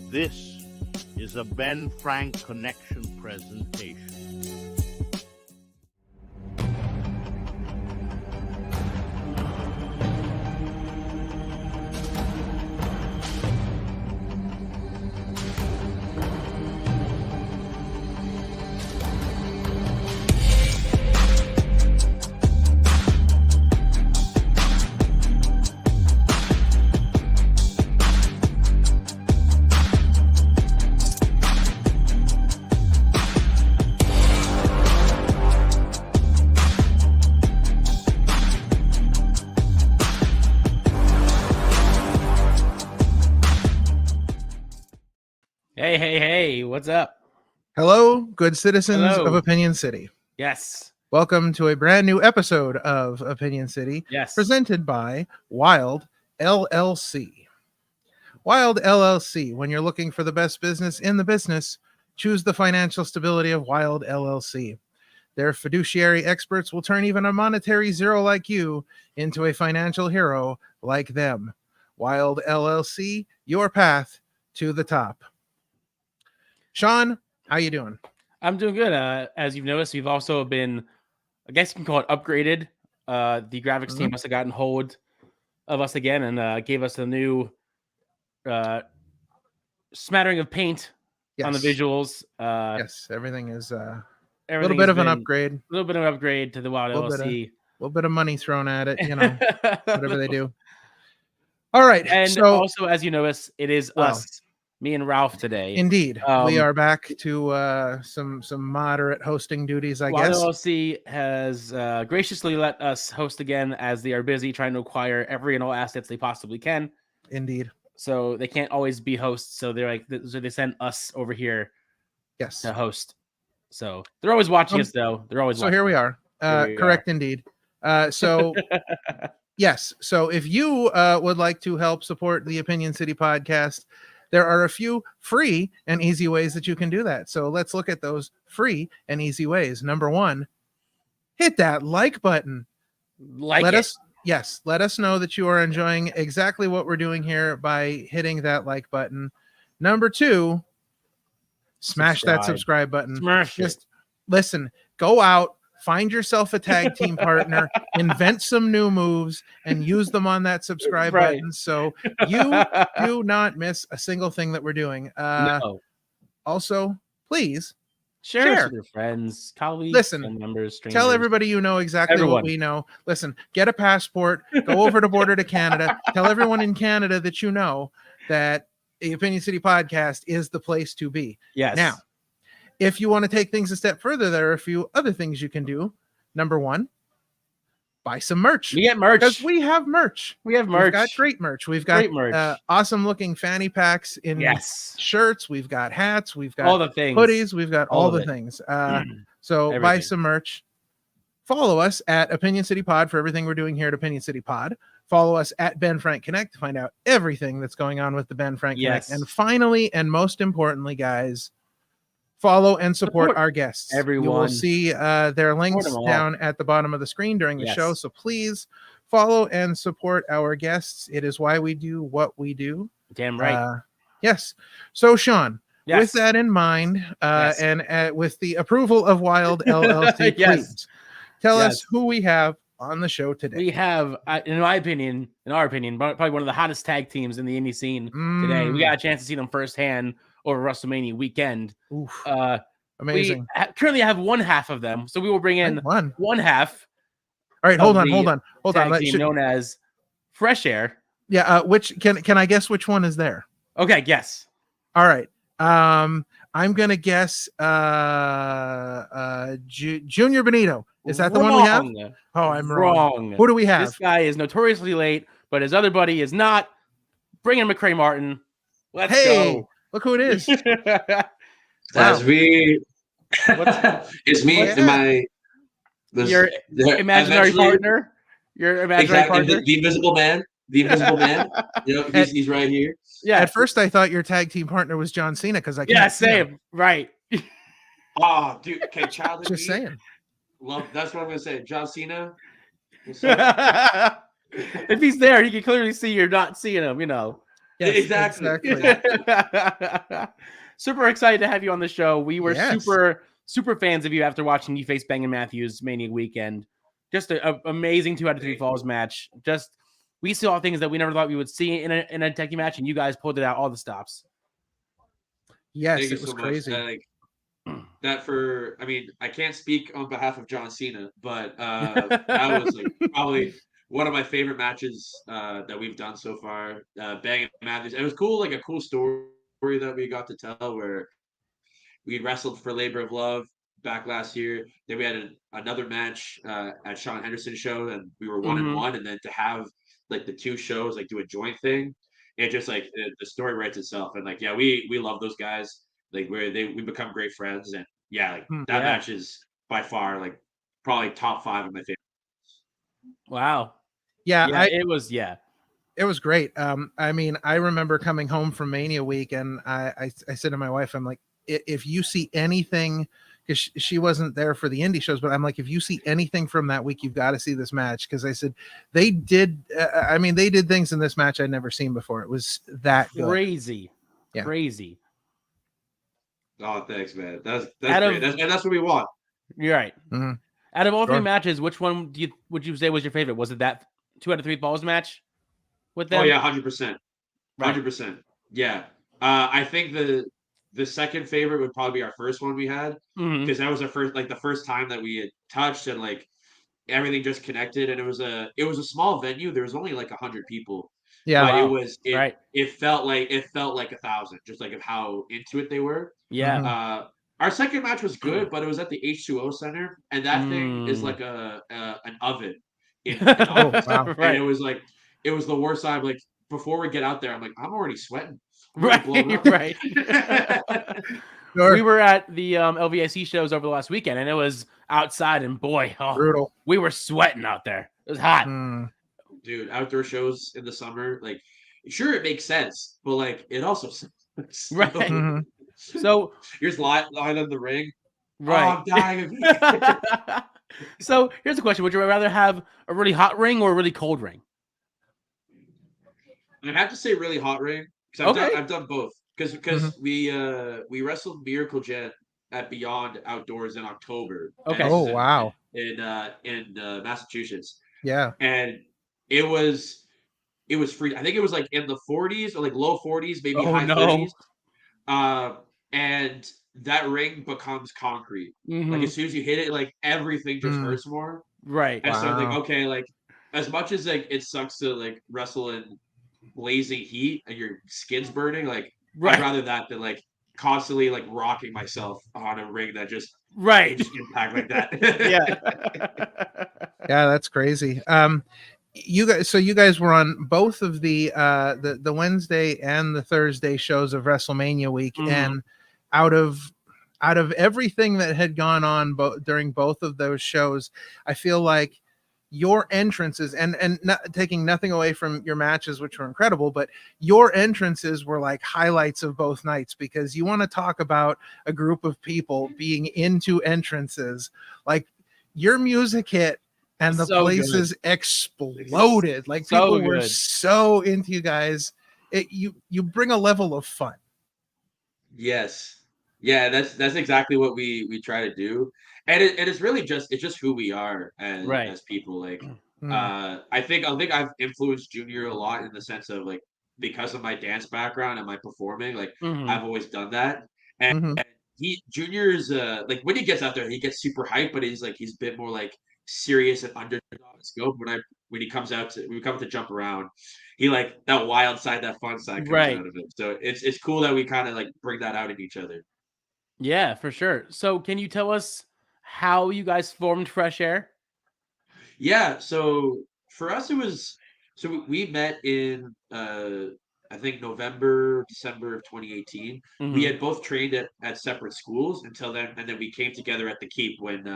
This is a Ben Frank Connection presentation. Hey, what's up? Hello, good citizens Hello. of Opinion City. Yes. Welcome to a brand new episode of Opinion City, Yes. presented by Wild LLC. Wild LLC, when you're looking for the best business in the business, choose the financial stability of Wild LLC. Their fiduciary experts will turn even a monetary zero like you into a financial hero like them. Wild LLC, your path to the top. Sean, how you doing? I'm doing good. As you've noticed, we've also been, I guess you can call it upgraded. The graphics team must have gotten hold of us again and gave us a new smattering of paint on the visuals. Yes, everything is a little Everything bit has of an been upgrade. A little bit of an upgrade to the Wild LLC. A little bit of money thrown at it, you know, whatever they do. All right. And so also, as you notice, it is us, me and Ralph today. Indeed. We are back to some moderate hosting duties, I Wild guess. LLC has graciously let us host again, as they are busy trying to acquire every and all assets they possibly can. Indeed. So they can't always be hosts. So they're like, so they send us over here, to host. So they're always watching us, though. They're always watching. Here we are. Correct, indeed. So yes. So if you would like to help support the Opinion City podcast, there are a few free and easy ways that you can do that. So let's look at those free and easy ways. Number one, hit that like button. Let us know that you are enjoying exactly what we're doing here by hitting that like button. Number two, smash that subscribe button. Just listen, go out, find yourself a tag team partner, invent some new moves, and use them on that subscribe button so you do not miss a single thing that we're doing. No. Also, please share with your friends, colleagues, listen, members, strangers. Tell everybody you know exactly what we know. Listen, get a passport, go over the border to Canada, tell everyone in Canada that you know that the Opinion City podcast is the place to be. Yes. Now, if you want to take things a step further, there are a few other things you can do. Number one, buy some merch. We get merch. Because we have merch. We've got great merch. We've got awesome looking fanny packs in shirts. We've got hats. We've got all the things. Hoodies. We've got all the things. So buy some merch. Follow us at Opinion City Pod for everything we're doing here at Opinion City Pod. Follow us at Ben Frank Connect to find out everything that's going on with the Ben Frank Connect. And finally, and most importantly, guys, follow and support our guests. Everyone. You will see their links down at the bottom of the screen during the show. So please follow and support our guests. It is why we do what we do. Damn right. Yes. So, Sean, with that in mind, and with the approval of Wild LLC, please tell us who we have on the show today. We have, in our opinion, probably one of the hottest tag teams in the indie scene today. We got a chance to see them firsthand over WrestleMania weekend. Amazing. We currently have one half of them, so we will bring in one half. All right, hold on. Tag team known as Fresh Air. Yeah, which can I guess which one is there? Okay, guess. All right. I'm gonna guess Junior Benito. Is that the one we have? Oh, I'm wrong. Who do we have? This guy is notoriously late, but his other buddy is not. Bring in Macrae Martin. Let's go. Look who it is. That's weird. It's me. Your imaginary partner. Your imaginary partner. The invisible man. The invisible man. You know, he's right here. Yeah. At first, I thought your tag team partner was John Cena because I can't. Yeah, same. Right. Oh, dude. Okay, childhood. Just saying. That's what I'm gonna say. John Cena. If he's there, you can clearly see you're not seeing him. You know. Yes, exactly. Super excited to have you on the show. We were Yes. super fans of you after watching you face Bang and Matthews Mania weekend. Just an amazing 2 out of 3 falls match. Just we saw things that we never thought we would see in a tag team match, and you guys pulled it out all the stops. Yes, Thank you it was so crazy. much. I mean, I can't speak on behalf of John Cena, but that was like probably one of my favorite matches that we've done so far. Bang and Matthews. It was cool, like a cool story that we got to tell where we wrestled for Labor of Love back last year. Then we had another match at Sean Henderson's show, and we were 1-1. And then to have like the 2 shows like do a joint thing, it just like the story writes itself. And like, yeah, we love those guys. Like we become great friends, and yeah, like that match is by far like probably top 5 of my favorite. Wow. Yeah, it was it was great. I mean, I remember coming home from Mania week, and I said to my wife, I'm like, if you see anything, because she wasn't there for the indie shows, but I'm like, if you see anything from that week, you've got to see this match, because I said they did. I mean, they did things in this match I'd never seen before. It was that crazy, good. crazy. Oh, thanks, man. That's great. That's what we want. You're right. Mm-hmm. Out of all 3 matches, which one would you say was your favorite? Was it that 2 out of 3 balls match with them? Oh yeah, 100%. 100%. Yeah. I think the second favorite would probably be our first one we had, because that was the first time that we had touched, and like everything just connected, and it was a small venue. There was only like 100 people. Yeah, but it felt like 1,000, just like of how into it they were. Yeah. Our second match was good, but it was at the H2O Center, and that thing is like an oven in office. Wow. And it was the worst time. Like before we get out there, I'm like, I'm already sweating. Right. Sure. We were at the LVIC shows over the last weekend, and it was outside, and boy, brutal. We were sweating out there. It was hot. Dude, outdoor shows in the summer, like, sure, it makes sense, but like it also sucks. Right. So you're just lying on the ring. Right. Oh, I'm dying. So here's the question: would you rather have a really hot ring or a really cold ring? I have to say, really hot ring, because I've done both. Because we wrestled Miracle Jet at Beyond Outdoors in October. Okay. Oh wow. In Massachusetts. Yeah. And it was free. I think it was like in the 40s or like low 40s, maybe high 30s. And that ring becomes concrete. Like as soon as you hit it, like everything just hurts more. Right. And so I'm like, okay, like as much as like it sucks to like wrestle in blazing heat and your skin's burning, like I'd rather that than like constantly like rocking myself on a ring that just impact like that. Yeah, that's crazy. You guys were on both of the Wednesday and the Thursday shows of WrestleMania week, and out of everything that had gone on during both of those shows, I feel like your entrances, and not taking nothing away from your matches, which were incredible, but your entrances were like highlights of both nights, because you want to talk about a group of people being into entrances. Like your music hit and the places exploded. Like people were so into you guys. You bring a level of fun. Yes. Yeah, that's exactly what we try to do. And it's really just who we are as people. Like I think I've influenced Junior a lot in the sense of like, because of my dance background and my performing, like I've always done that. And Junior is like when he gets out there, he gets super hyped, but he's a bit more like serious and underdog scope. When he comes out to jump around, he like that wild side, that fun side comes out of him. So it's cool that we kind of like bring that out in each other. Yeah, for sure. So can you tell us how you guys formed Fresh Air? Yeah, so for us it was, so we met in I think November, December of 2018. We had both trained at separate schools until then, and then we came together at the Keep when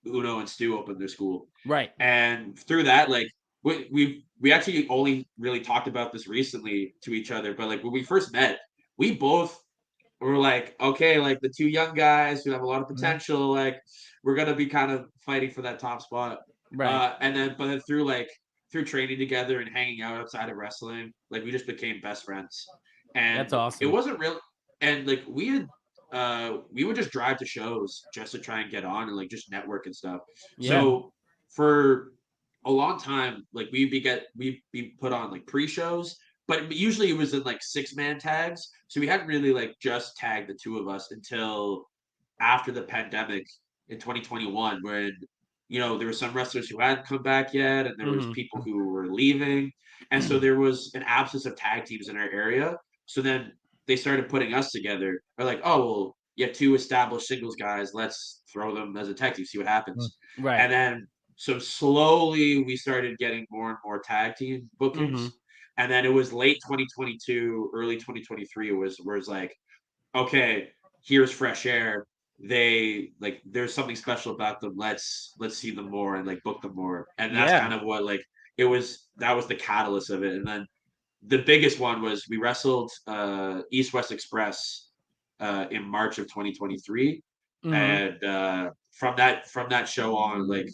Uno and Stu opened their school. Right. And through that, like we actually only really talked about this recently to each other, but like when we first met, we both were like, okay, like the 2 young guys who have a lot of potential, like we're gonna be kind of fighting for that top spot. Right. But then through like through training together and hanging out outside of wrestling, like we just became best friends. And That's awesome. it wasn't real. And like we would just drive to shows just to try and get on and like just network and stuff. Yeah. So for a long time, like we'd be put on like pre-shows, but usually it was in like 6-man tags. So we hadn't really like just tagged the two of us until after the pandemic in 2021, when there were some wrestlers who hadn't come back yet, and there was people who were leaving, and so there was an absence of tag teams in our area. So then they started putting us together. They're like, oh well, you have 2 established singles guys, let's throw them as a tag team, see what happens. Right. And then so slowly we started getting more and more tag team bookings. And then it was late 2022, early 2023 where it's like, okay, here's fresh air. They like there's something special about them. Let's see them more and like book them more. And that's kind of what like that was the catalyst of it. And then the biggest one was we wrestled East West Express in March of 2023. And from that show on, like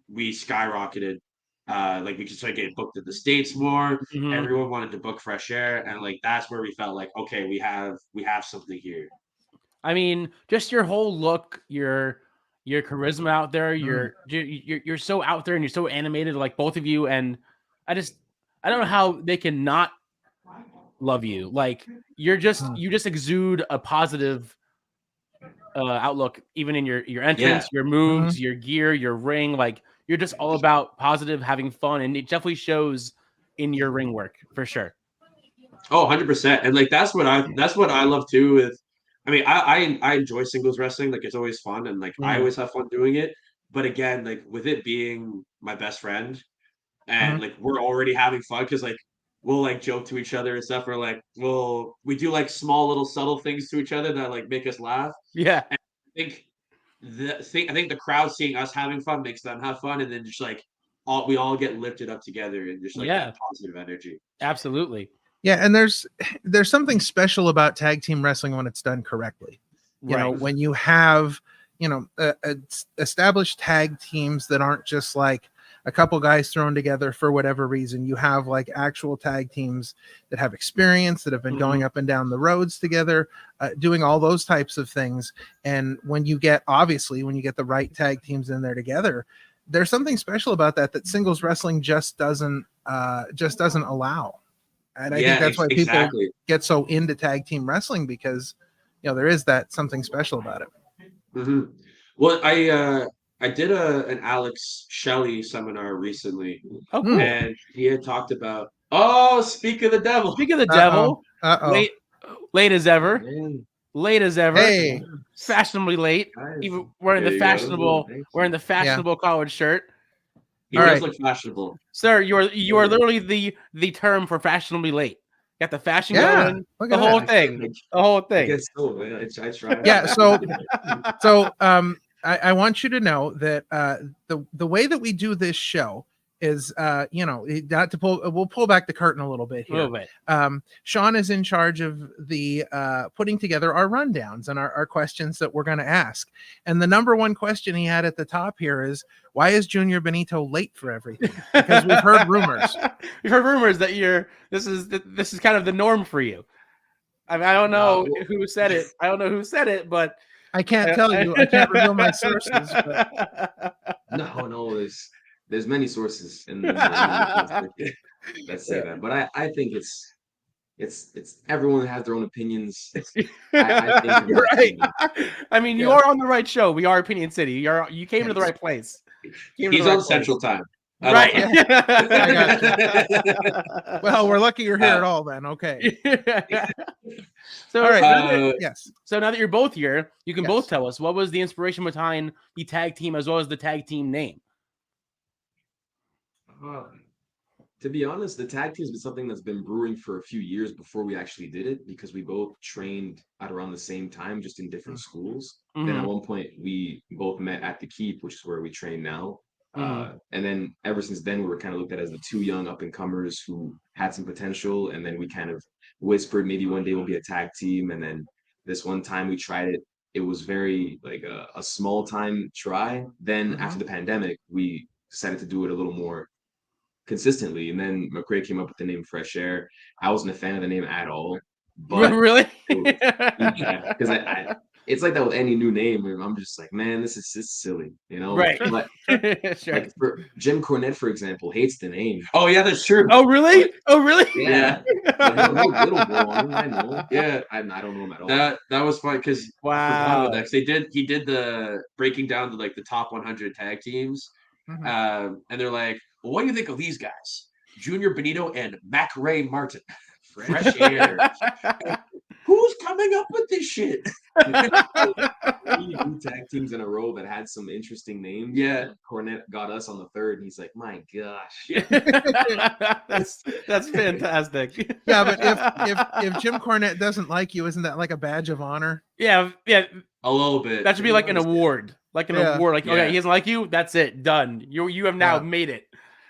we skyrocketed. Like we could start getting booked in the States more. Everyone wanted to book fresh air, and like that's where we felt like, okay, we have something here. I mean, just your whole look, your charisma out there, you're so out there and you're so animated, like both of you. And I don't know how they can not love you. Like you just exude a positive outlook, even in your entrance, your moves, your gear, your ring. Like you're just all about positive, having fun, and it definitely shows in your ring work for sure. Oh, 100%. And like that's what I love too with I mean, I enjoy singles wrestling. Like it's always fun, and like I always have fun doing it. But again, like with it being my best friend, and like we're already having fun because like we'll like joke to each other and stuff. We're like, we do like small little subtle things to each other that like make us laugh. Yeah. And I think the crowd seeing us having fun makes them have fun, and then just like we all get lifted up together and just like that positive energy. Absolutely. Yeah, and there's something special about tag team wrestling when it's done correctly. You know, when you have established tag teams that aren't just like a couple guys thrown together for whatever reason. You have like actual tag teams that have experience, that have been going up and down the roads together, doing all those types of things. And when you get the right tag teams in there together, there's something special about that singles wrestling just doesn't allow. And I think that's why people get so into tag team wrestling, because there is that something special about it. Well, I did an Alex Shelley seminar recently. Oh, cool. And he had talked about speak of the devil. Speak of the devil. Late as ever. Hey, fashionably late. Even wearing the fashionable collared shirt. He does look fashionable, sir. You are literally the term for fashionably late. Got the fashion going, the whole thing. The whole thing. I guess so, man. I try. Yeah. So I want you to know that the way that we do this show is not to we'll pull back the curtain a little bit here. Sean is in charge of the putting together our rundowns and our questions that we're going to ask. And the number one question he had at the top here is, why is Junior Benito late for everything? Because we've heard rumors. We've heard rumors that this is kind of the norm for you. I mean, I don't know who said it. But I can't tell you. I can't reveal my sources. But... No, there's many sources in the that say that, but I think it's everyone has their own opinions. I think you're right. I mean, you are on the right show. We are Opinion City. You came to the right place. He's on Central Time. Right. I got you. Well, we're lucky you're here at all then. Okay. So, all right. Yes. So now that you're both here, you can both tell us, what was the inspiration behind the tag team as well as the tag team name? To be honest, the tag team has been something that's been brewing for a few years before we actually did it, because we both trained at around the same time, just in different schools. Then at one point we both met at the Keep, which is where we train now. And then ever since then, we were kind of looked at as the two young up and comers who had some potential. And then we kind of whispered maybe one day we'll be a tag team. And then this one time we tried it. It was very like a small time try. Then after the pandemic, we decided to do it a little more consistently. And then Macrae came up with the name Fresh Air. I wasn't a fan of the name at all, but Really? yeah, because I it's like that with any new name. And I'm just like, man, this is silly, you know. Right. But Sure. like for Jim Cornette, for example, hates the name. Oh yeah, that's true. Oh really? Oh really? Yeah, but it'll go on. I know. Yeah. I don't know him at all. That was fun because Wow. he did the breaking down like the top 100 tag teams, Mhm. and they're like, well, what do you think of these guys? Junior Benito and Macrae Martin. Fresh Air. Who's coming up with this shit? 3 new tag teams in a row that had some interesting names. Yeah. Cornette got us on the third, and he's like, my gosh. That's fantastic. Yeah, but if Jim Cornette doesn't like you, isn't that like a badge of honor? yeah, A little bit. that should be like an award, Yeah. award. Like, Yeah. okay, he doesn't like you. That's it, done. You have now Yeah. made it.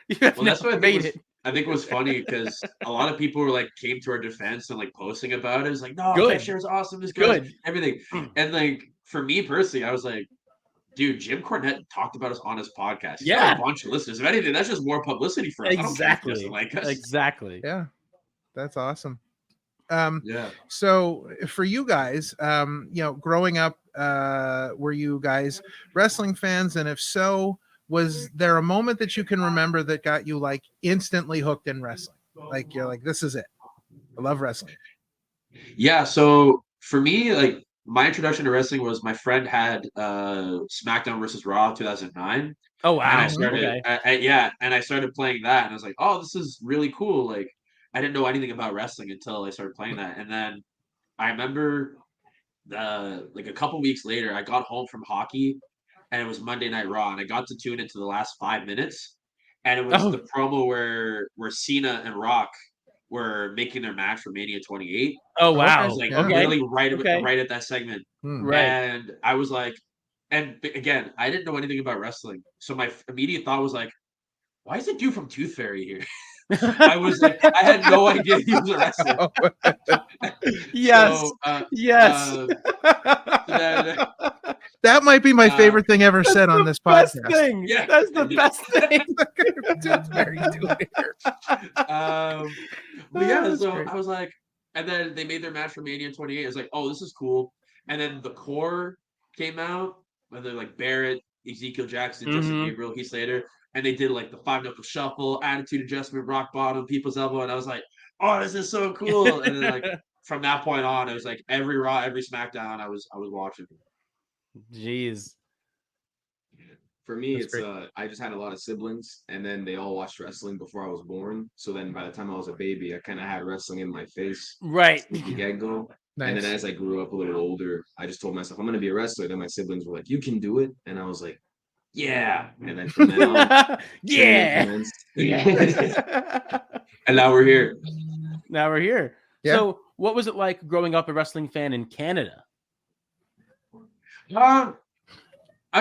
You have Well, that's now what made it. I think it was funny because a lot of people were like came to our defense and like posting about it. It's like, no, Good. Fresh Air is awesome. This good, Good. everything. And like for me personally, I was like, dude, Jim Cornette talked about us on his podcast. He's got Yeah. a bunch of listeners. If anything, that's just more publicity for us. I don't care if he Exactly. doesn't like us. Exactly. Yeah, that's awesome. Yeah. So for you guys, growing up, were you guys wrestling fans? And if so, was there a moment that you can remember that got you like instantly hooked in wrestling? Like you're like, this is it. I love wrestling. Yeah. So for me, like my introduction to wrestling was my friend had SmackDown versus Raw 2009. Oh wow. And I started, Okay. and I stared playing that, and I was like, "Oh, this is really cool!" Like, I didn't know anything about wrestling until I started playing that, and then I remember, like a couple weeks later, I got home from hockey, and it was Monday Night Raw, and I got to tune into the last 5 minutes, and it was Oh. the promo where Cena and Rock were making their match for Mania 28. Oh I wow. was like, Yeah. really right Okay. right at that segment. Hmm. Right. And I was like, and again, I didn't know anything about wrestling. So my immediate thought was like, why is the dude from Tooth Fairy here? I was like, I had no idea he was a wrestler. Yes. So, Yes. then, That might be my favorite thing ever said on this Best podcast. thing. Yeah. That's the best thing. It's very doing here. but yeah, That's so great. I was like, and then they made their match for Mania 28. I was like, oh, this is cool. And then the core came out, whether like Barrett, Ezekiel Jackson, Justin Mhm. Gabriel, Heath Slater, and they did like the 5-knuckle shuffle, attitude adjustment, rock bottom, people's elbow, and I was like, oh, this is so cool. And then like from that point on, it was like every Raw, every SmackDown, I was watching. Jeez. For me, That's it's great. I just had a lot of siblings, and then they all watched wrestling before I was born. So then by the time I was a baby, I kind of had wrestling in my face Right. from the get-go. And Nice. then as I grew up a little older, I just told myself I'm gonna be a wrestler. Then my siblings were like, "You can do it," and I was like, "Yeah." And then from then on, Yeah. And now we're here. Now we're here. Yeah. So, what was it like growing up a wrestling fan in Canada? I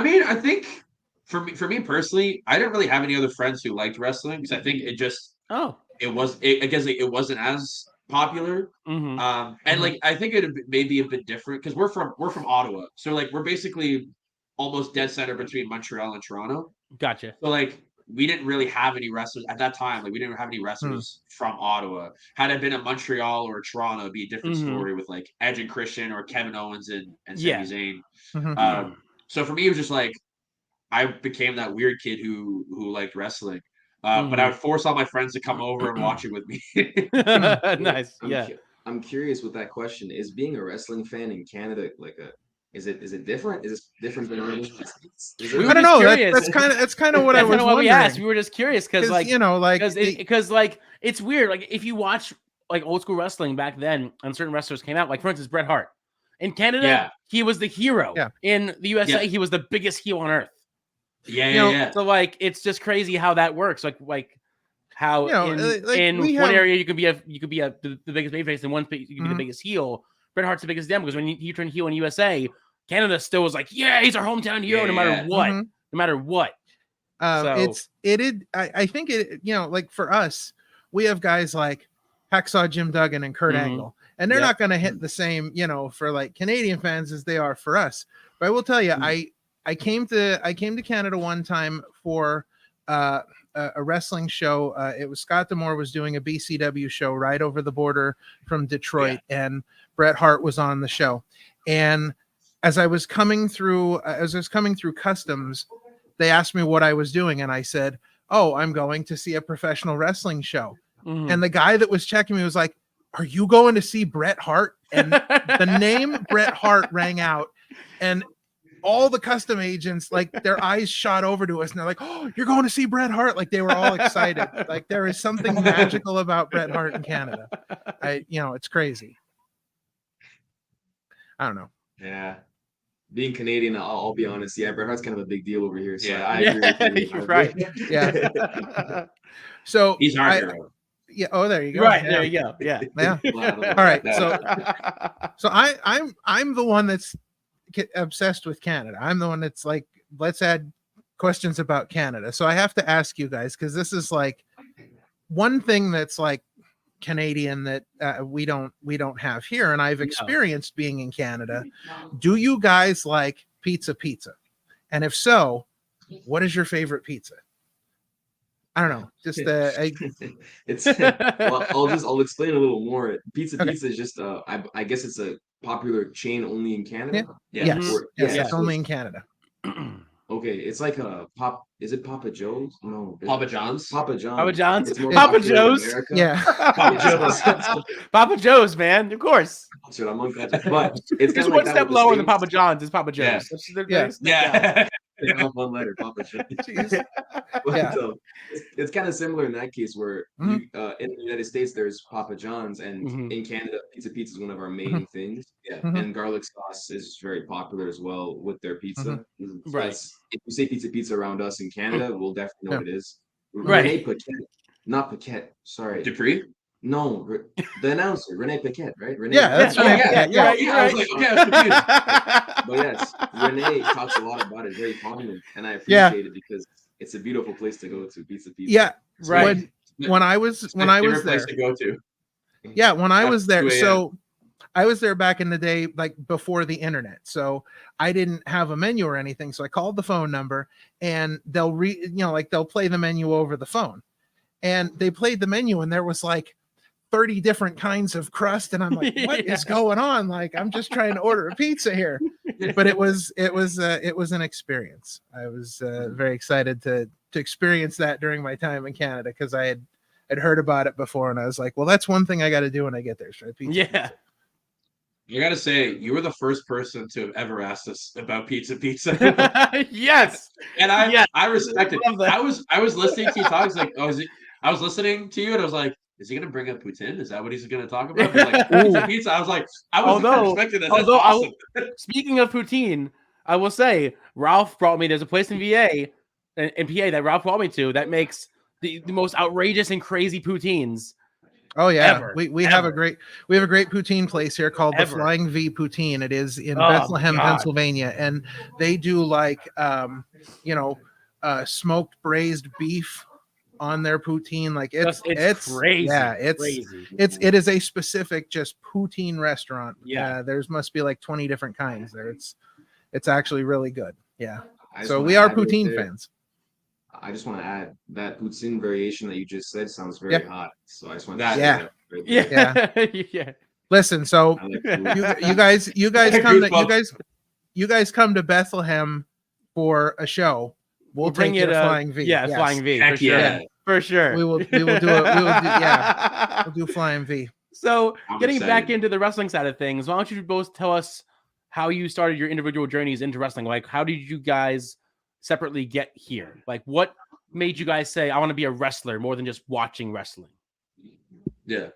mean, I think for me personally, I didn't really have any other friends who liked wrestling because I think it just Oh. I guess it wasn't as popular. Mm-hmm. And like I think it may be a bit different because we're from Ottawa, so like we're basically almost dead center between Montreal and Toronto. Gotcha. So like we didn't really have any wrestlers at that time. Like we didn't have any wrestlers from Ottawa. Had I been in Montreal or Toronto, it'd be a different story with like Edge and Christian or Kevin Owens and Yeah. Sami Zayn. Mhm. So for me, it was just like I became that weird kid who liked wrestling. But I would force all my friends to come over and watch it with me. Nice. I'm Yeah. I'm curious with that question. Is being a wrestling fan in Canada like is it different? Is it different than everything else? Is We it- were I don't just know. curious. That's kind of what I That's was kind of what we wondering. asked. We were just curious because, like, because like it's weird. Like, if you watch like old school wrestling back then, and certain wrestlers came out, like for instance, Bret Hart in Canada, Yeah. he was the hero. Yeah. In the USA, Yeah. he was the biggest heel on earth. Yeah. So like, it's just crazy how that works. Like how in we one have- area you could be the biggest babyface, in one place you could be the biggest heel. Bret Hart's the biggest damn because when he turned heel in USA, Canada still was like, yeah, he's our hometown hero no matter what. Mhm. No matter what. So- I think it, like for us, we have guys like Hacksaw Jim Duggan and Kurt Mhm. Angle, and they're Yep. not going to hit the same, for like Canadian fans as they are for us. But I will tell you, I came to Canada one time for a wrestling show. It was Scott D'Amore was doing a BCW show right over the border from Detroit, and Bret Hart was on the show. And as I was coming through customs, they asked me what I was doing, and I said, "Oh, I'm going to see a professional wrestling show." And the guy that was checking me was like, "Are you going to see Bret Hart?" And the name Bret Hart rang out, and all the custom agents, like, their eyes shot over to us, and they're like, "Oh, you're going to see Bret Hart!" Like, they were all excited. Like, there is something magical about Bret Hart in Canada. It's crazy. I don't know. Yeah. Being Canadian, I'll be honest. Yeah, Bret Hart's kind of a big deal over here. So Yeah. I agree with you. You're right. Yeah. So He's our hero. yeah. Oh, there you go. Right, Yeah. there you go. Yeah. Yeah. All right. So I'm the one that's obsessed with Canada. I'm the one that's like, let's add questions about Canada. So I have to ask you guys, because this is like one thing that's like Canadian that we don't have here, and I've experienced being in Canada. Do you guys like pizza? And if so, what is your favorite pizza? I don't know. Just it's well, I'll explain a little more. Pizza is just I guess it's a popular chain only in Canada. Yes, it's only in Canada. Okay, it's like a pop. Is it Papa Joe's? No, Papa John's. Papa John's. Papa John's. It's more Papa popular in Joe's. America. Yeah. Papa John's. Papa Joe's, man. Of course. Sure, I'm uncultured, but it's Just kind of one like step lower than Papa John's is Papa Joe's. Yeah. Yeah. One letter, Papa John's. Jeez. But, Yeah. it's kind of similar in that case where in the United States there's Papa John's, and in Canada pizza is one of our main things. Yeah, and garlic sauce is very popular as well with their pizza. So Right. if you say pizza around us in Canada, we'll definitely know what it is. Right. Rene Paquette, not Paquette. Sorry. Dupree? No, the announcer, Rene Paquette, right? Rene Yeah, that's Paquette. right. Yeah, Yeah. I was like, okay, I was confused. But yes, Renee talks a lot about it, very fondly, and I appreciate it because it's a beautiful place to go to. Pizza. Yeah. Right. When I was Favorite there. place to go to. Yeah, when I was there. 2 a.m. So I was there back in the day, like before the internet. So I didn't have a menu or anything. So I called the phone number, and they'll they'll play the menu over the phone. And they played the menu, and there was like 30 different kinds of crust. And I'm like, what is going on? Like, I'm just trying to order a pizza here. But it was an experience. I was very excited to experience that during my time in Canada, because I had heard about it before, and I was like, well, that's one thing I got to do when I get there. Try pizza. Yeah. You gotta say, you were the first person to have ever asked us about pizza. Yes. And I Yes. I respect it. Love that. I was listening to you talk. It's like, I was listening to you, and I was like, is he gonna bring up poutine? Is that what he's gonna talk about? He's like, pizza. I was like, I was expecting that. That's awesome. Speaking of poutine, I will say Ralph brought me. There's a place in VA, in PA that Ralph brought me to that makes the most outrageous and crazy poutines. Oh yeah, Ever. we have a great poutine place here called the Flying V Poutine. It is in Bethlehem, Pennsylvania, and they do like smoked braised beef on their poutine. Like it's crazy. Yeah, crazy. It is a specific just poutine restaurant. Yeah, there's must be like 20 different kinds there. It's actually really good. Yeah, I so we are poutine fans. I just want to add that poutine variation that you just said somes very hot. So I just want to Yeah. say that right there. Yeah. Listen, so I like food. you guys come to Bethlehem for a show. We'll bring take you it to Flying V. Yeah, Yes. Flying V. Heck For sure. yeah. For sure. We will do we'll do Flying V. So I'm getting excited. back into the wrestling side of things, why don't you both tell us how you started your individual journeys into wrestling? Like, how did you guys separately get here? Like, what made you guys say, I want to be a wrestler more than just watching wrestling? Yeah.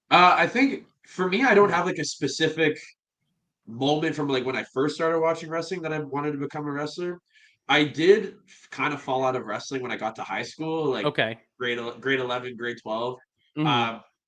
I think for me, I don't have like a specific moment from like when I first started watching wrestling that I wanted to become a wrestler. I did kind of fall out of wrestling when I got to high school, like grade 11, grade 12.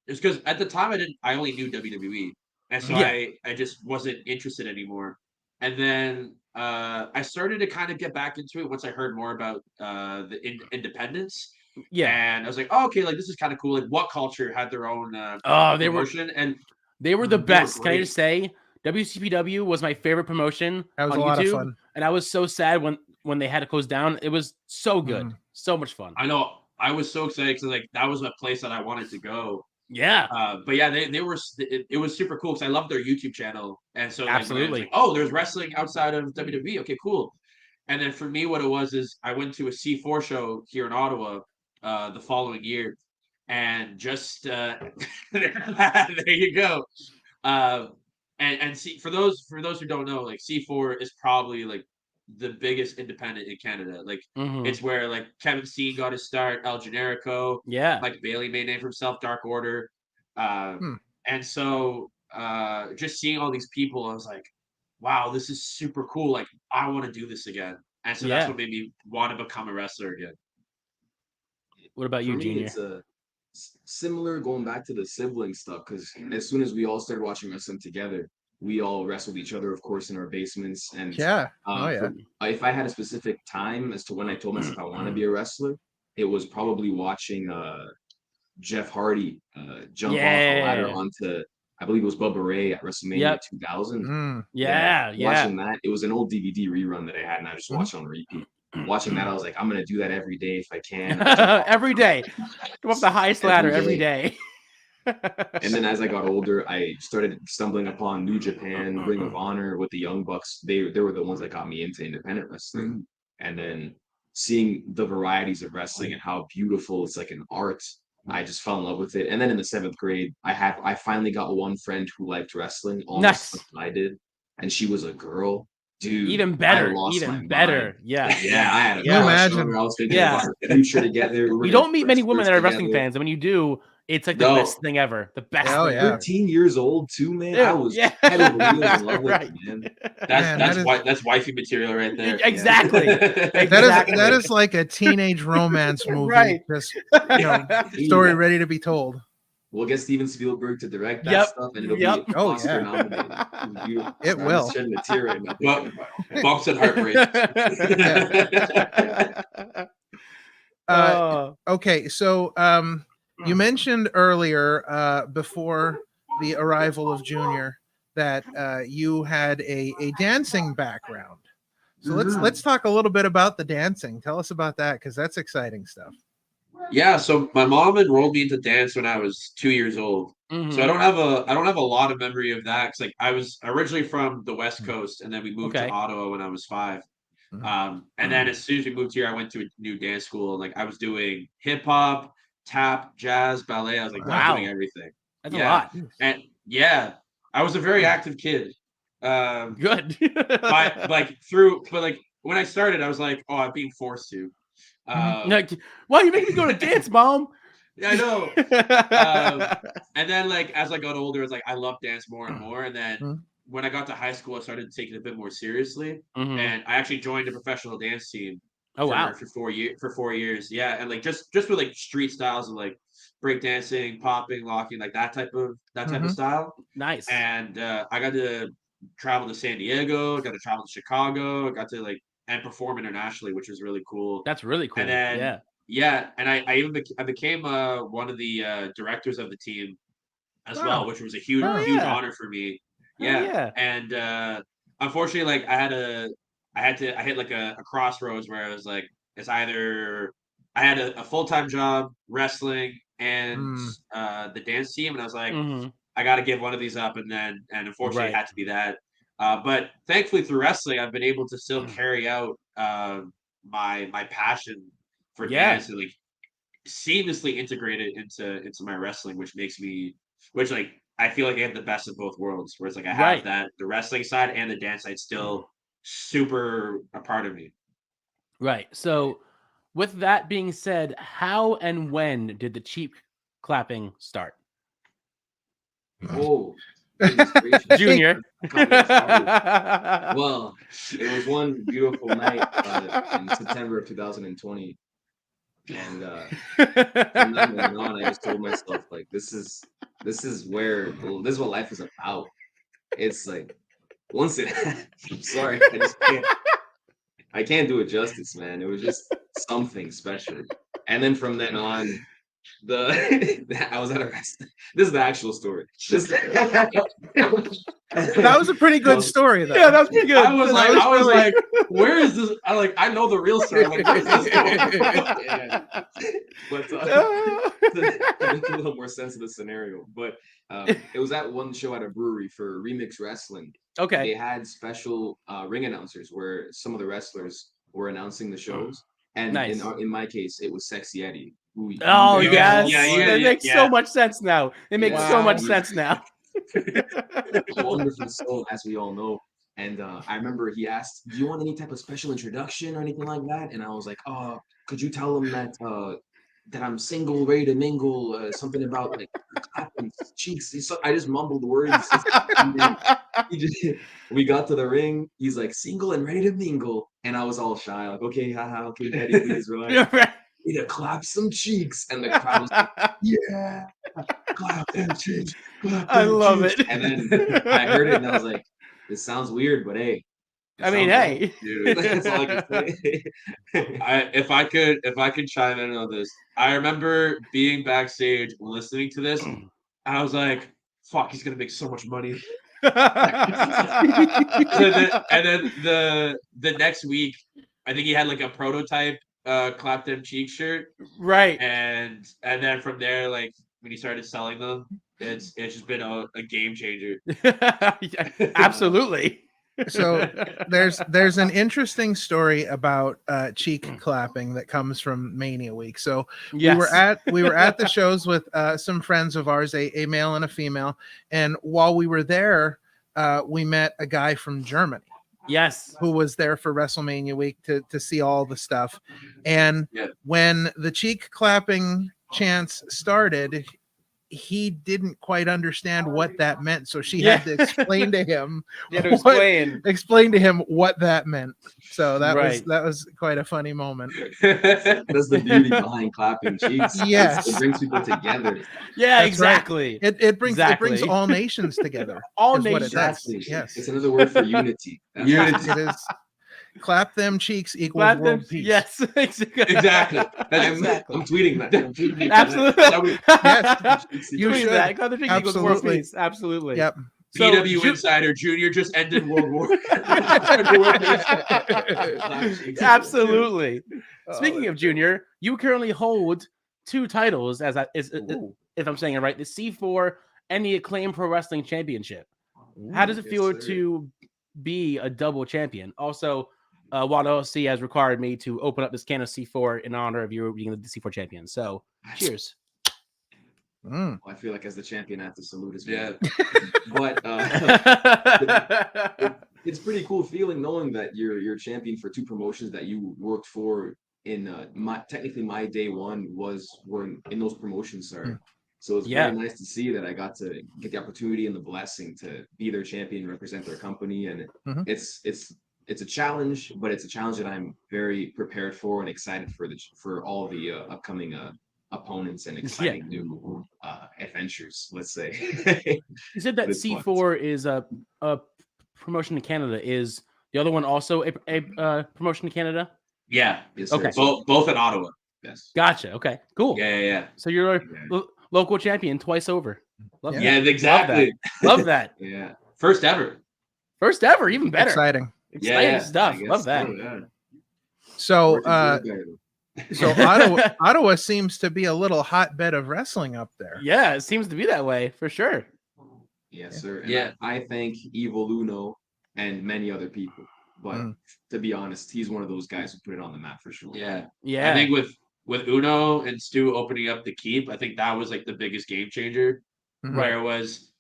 It's because at the time I only knew WWE. And so I just wasn't interested anymore. And then I started to kind of get back into it once I heard more about the independence. Yeah. And I was like, oh, okay, like this is kind of cool. Like What Culture had their own promotion, and they were the best. Can I just say, WCPW was my favorite promotion. That was on a lot YouTube, of fun. And I was so sad when they had to close down. It was so good. So much fun. I know. I was so excited because like that was a place that I wanted to go. Yeah. But yeah, they were. It was super cool because I loved their YouTube channel, and so like, when I was Absolutely. like, oh, there's wrestling outside of WWE. Okay, cool. And then for me, what it was is I went to a C4 show here in Ottawa the following year, and just there you go. Uh, and see for those who don't know, like C4 is probably like the biggest independent in Canada. Like Mhm. it's where like Kevin Steen got his start, El Generico, Yeah. Mike Bailey made a name for himself, Dark Order. Hmm. And so just seeing all these people, I was like, wow, this is super cool. Like I want to do this again. And so that's Yeah. what made me want to become a wrestler again. What about For you, me, Junior? it's a similar going back to the sibling stuff because as soon as we all started watching wrestling together, we all wrestled each other, of course, in our basements. And Yeah. Oh yeah. if I had a specific time as to when I told myself I want to be a wrestler, it was probably watching Jeff Hardy jump off a ladder Yeah. onto, I believe it was Bubba Ray at WrestleMania Yep. 2000. Mm. Yeah. Yeah. Watching that, it was an old DVD rerun that I had, and I just watched it on repeat. Watching that, I was like, I'm gonna do that every day if I can. Every day. Go up the highest ladder every day. And then as I got older, I started stumbling upon New Japan, Ring of Honor with the Young Bucks. They were the ones that got me into independent wrestling. And then seeing the varieties of wrestling and how beautiful it's like an art, I just fell in love with it. And then in the 7th grade, I finally got one friend who liked wrestling almost Nice. like I did, and she was a girl. Dude, Even better. I lost my Even better. mind. Yeah. Yeah, I had a Yeah. crush on Imagine. her. I was thinking Yeah. about the future together. We were You gonna don't meet many women that are wrestle wrestling together. fans, and when you do, it's like the No. best thing ever. The best Oh, thing yeah. ever. 13 years old too, man. Dude, I was yeah. head over heels in love with Right. it, man. Man, That's wifey material right there. Exactly. That is like a teenage romance movie. Right. Just story ready to be told. We'll get Steven Spielberg to direct that Yep. stuff, and it'll Yep. be Oh, Oscar yeah. nominated. It was beautiful. It I'm will. shedding a tear right now. Well, bumps and heartbreak. Okay, so you mentioned earlier before the arrival of Junior that you had a dancing background. So let's talk a little bit about the dancing. Tell us about that because that's exciting stuff. Yeah, so my mom enrolled me into dance when I was 2 years old. Mhm. So I don't have a lot of memory of that because like I was originally from the West Coast and then we moved Okay. to Ottawa when I was 5. Mhm. And then as soon as we moved here, I went to a new dance school and like I was doing hip hop, tap, jazz, ballet. I was like Wow. doing everything. That's a Yeah. lot. And yeah, I was a very active kid. Good. But like when I started, I was like, oh, I'm being forced to. Like, why are you making me go to dance, Mom? Yeah, I know. And then like as I got older, it's like I loved dance more and more. And then Mhm. when I got to high school, I started taking it a bit more seriously. Mhm. And I actually joined a professional dance team Oh wow. for 4 years. Yeah. And like just with like street styles of like break dancing, popping, locking, like that type of Mhm. style. Nice. And I got to travel to San Diego, got to travel to Chicago, got to like and perform internationally, which was really cool. That's really cool. And then Yeah. yeah, and I became one of the directors of the team as well, Wow. which was a huge Oh, huge yeah. honor for me. Oh, Yeah. yeah. And unfortunately, like I hit like a crossroads where I was like, it's either I had a full-time job wrestling and the dance team, and I was like, Mhm. I got to give one of these up, and unfortunately, Right. it had to be that. But thankfully, through wrestling, I've been able to still carry out my passion for Yeah. dance and like seamlessly integrate it into my wrestling, which like I feel like I have the best of both worlds. Where it's like I have Right. that the wrestling side and the dance side still super a part of me. Right. So, with that being said, how and when did the cheap clapping start? Oh, goodness gracious. Junior. Well, it was one beautiful night in September of 2020. And from that moment on, I just told myself, like, this is this is what life is about. It's like once it I'm sorry, I can't do it justice, man. It was just something special. And then from then on, I was at a restaurant. This is the actual story. That was a pretty good story, though. Yeah, that was pretty good. I was like, where is this? I know the real story. I'm like, where is this going? Yeah. But to make a little more sense of the scenario, but it was at one show at a brewery for Remix Wrestling. Okay. They had special ring announcers where some of the wrestlers were announcing the shows, and Nice. in my case, it was Sexy Eddie. Who Oh you yes, yeah, it makes so much sense now. It makes so Wow. much sense now. a wonderful soul, as we all know. And I remember he asked, "Do you want any type of special introduction or anything like that?" And I was like, "Oh, could you tell him that that I'm single, ready to mingle? Something about like clapping cheeks." I just mumbled words. We got to the ring. He's like, "Single and ready to mingle," and I was all shy, like, "Okay, haha, okay, Daddy, please relax." Need to clap some cheeks, and the crowd was like, "Yeah, clap them cheeks." I love it. And then I heard it, and I was like, "This sounds weird, but hey." I mean, hey, Dude, That's all I can say. if I could chime in on this, I remember being backstage listening to this. And I was like, "Fuck, he's gonna make so much money." And then the next week, I think he had like a prototype clap them cheek shirt, right? and then from there, like when he started selling them, it's just been a game changer. Yeah, absolutely. So there's an interesting story about cheek clapping that comes from Mania Week. So Yes. we were at the shows with some friends of ours, a male and a female, and while we were there, we met a guy from Germany. Yes. Who was there for WrestleMania week to see all the stuff. And when the cheek clapping chants started, he didn't quite understand what that meant. So she had to explain to him explain to him what that meant. So that was quite a funny moment. That's the beauty behind clapping cheeks. Yes. It brings people together. Yeah, That's exactly. Right. It brings all nations together. All nations. Yes. It's another word for unity. Unity. It is. Clap them cheeks equals world peace. Yes, exactly. I'm tweeting that. Absolutely. Yes, you should. That. Clap them cheeks equals world peace. Absolutely. Yep. So, BW Insider Junior just ended World War. Absolutely. Speaking of Junior, you currently hold 2 titles, if I'm saying it right, the C4 and the Acclaim Pro Wrestling Championship. How does it feel to be a double champion? Also, Wado C has required me to open up this can of C4 in honor of you being the C4 champion. So, cheers. Well, I feel like as the champion, I have to salute as well. But it's pretty cool feeling knowing that you're champion for 2 promotions that you worked for in technically my day one were in those promotions, sir. So it's very nice to see that I got to get the opportunity and the blessing to be their champion, represent their company, and it's a challenge, but it's a challenge that I'm very prepared for and excited for all the upcoming opponents and exciting new adventures. Let's say. You said that C4 is a promotion in Canada. Is the other one also a promotion in Canada? Yeah. Yes, okay. Both in Ottawa. Yes. Gotcha. Okay. Cool. Yeah. So you're a local champion twice over. Love that. Yeah, exactly. Love that. Yeah. First ever. Even better. Exciting stuff. Love that. So Ottawa seems to be a little hotbed of wrestling up there. Yeah, it seems to be that way for sure. Yes, sir. And I thank Evil Uno and many other people. But to be honest, he's one of those guys who put it on the map for sure. Yeah. I think with Uno and Stu opening up the Keep, I think that was like the biggest game changer. Where it was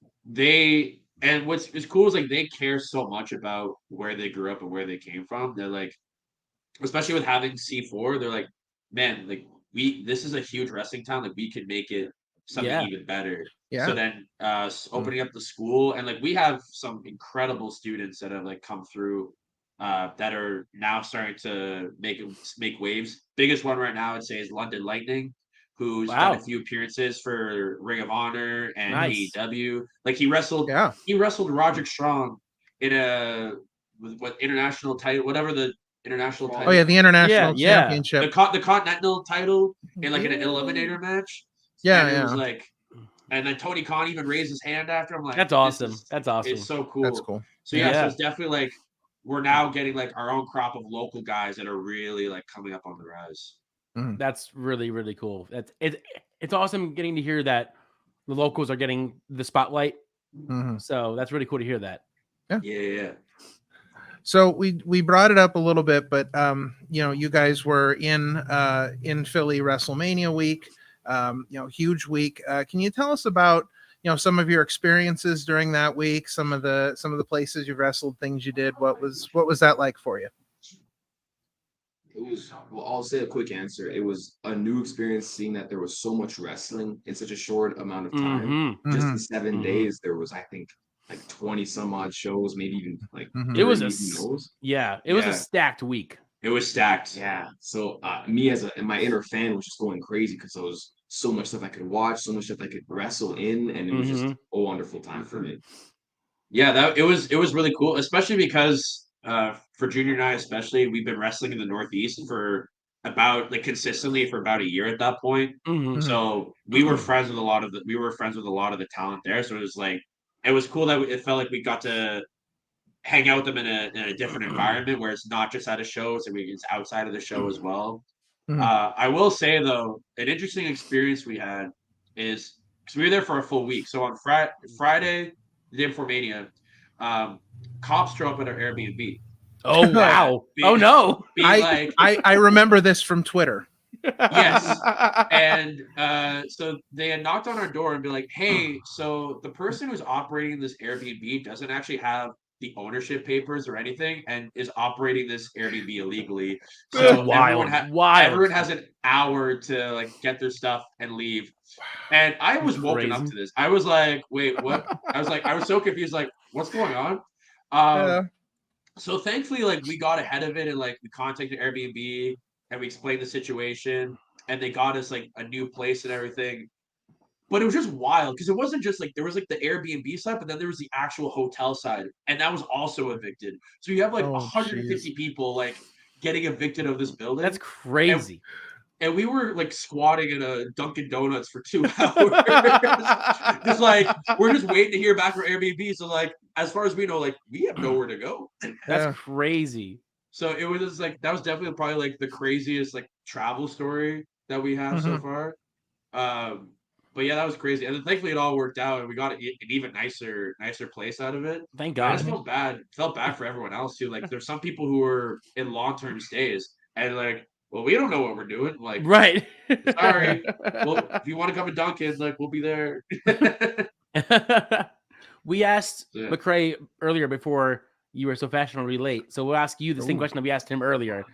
what's cool is like they care so much about where they grew up and where they came from. They're like, especially with having C4, they're like, man, like this is a huge wrestling town, like we could make it something even better. So then opening up the school, and like we have some incredible students that have like come through that are now starting to make waves. Biggest one right now I'd say is London Lightning, who's done a few appearances for Ring of Honor and AEW. Like he wrestled Roderick Strong in what international title, whatever the international title. Oh yeah, the international championship. The Continental title in like an eliminator match. Yeah, and it yeah. was like, and then Tony Khan even raised his hand after. I'm like, That's this awesome. is- That's awesome. It's so cool. That's cool. So yeah, so Yeah. it's definitely like we're now getting like our own crop of local guys that are really like coming up on the rise. That's really, really cool. It's awesome getting to hear that the locals are getting the spotlight. So that's really cool to hear that. Yeah. So we brought it up a little bit, but you know, you guys were in Philly WrestleMania week, you know, huge week. Can you tell us about, you know, some of your experiences during that week, some of the places you wrestled, things you did? What was that like for you? It was, well, I'll say a quick answer. It was a new experience seeing that there was so much wrestling in such a short amount of time. Just in 7 days, there was, I think, like 20 some odd shows, maybe even like It was 30, who knows? it was a stacked week. It was stacked. Yeah. So me as my inner fan was just going crazy because there was so much stuff I could watch, so much stuff I could wrestle in, and it was just a wonderful time for me. Yeah, it was really cool, especially because for Junior and I especially, we've been wrestling in the Northeast for about like consistently for about a year at that point. So we were friends with a lot of the talent there. So it was cool that it felt like we got to hang out with them in a different environment where it's not just at a show, so it's outside of the show as well. I will say though, an interesting experience we had is because we were there for a full week. So on Friday, the day before Mania, cops show up at our Airbnb. Oh wow! Oh no! I remember this from Twitter. Yes, and so they had knocked on our door and be like, "Hey, so the person who's operating this Airbnb doesn't actually have the ownership papers or anything, and is operating this Airbnb illegally. So everyone has an hour to like get their stuff and leave." And I was woken up to this. I was like, "Wait, what?" I was so confused. Like, what's going on? So thankfully, like we got ahead of it and like we contacted Airbnb and we explained the situation and they got us like a new place and everything. But it was just wild because it wasn't just like there was like the Airbnb side, but then there was the actual hotel side, and that was also evicted. So you have like 150 people like getting evicted of this building. That's crazy. And we were like squatting in a Dunkin' Donuts for 2 hours. Just like we're just waiting to hear back from Airbnb. So like as far as we know, like we have nowhere to go. That's crazy. So it was just like that was definitely probably like the craziest like travel story that we have so far. But yeah, that was crazy. And then thankfully it all worked out and we got an even nicer place out of it. Thank But I God. just felt bad for everyone else too. Like there's some people who were in long-term stays and like, well, we don't know what we're doing. Like, right. Sorry. Well, if you want to come to Dunkin', like we'll be there. We asked Macrae earlier before you were so fashionably late. So we'll ask you the same question that we asked him earlier.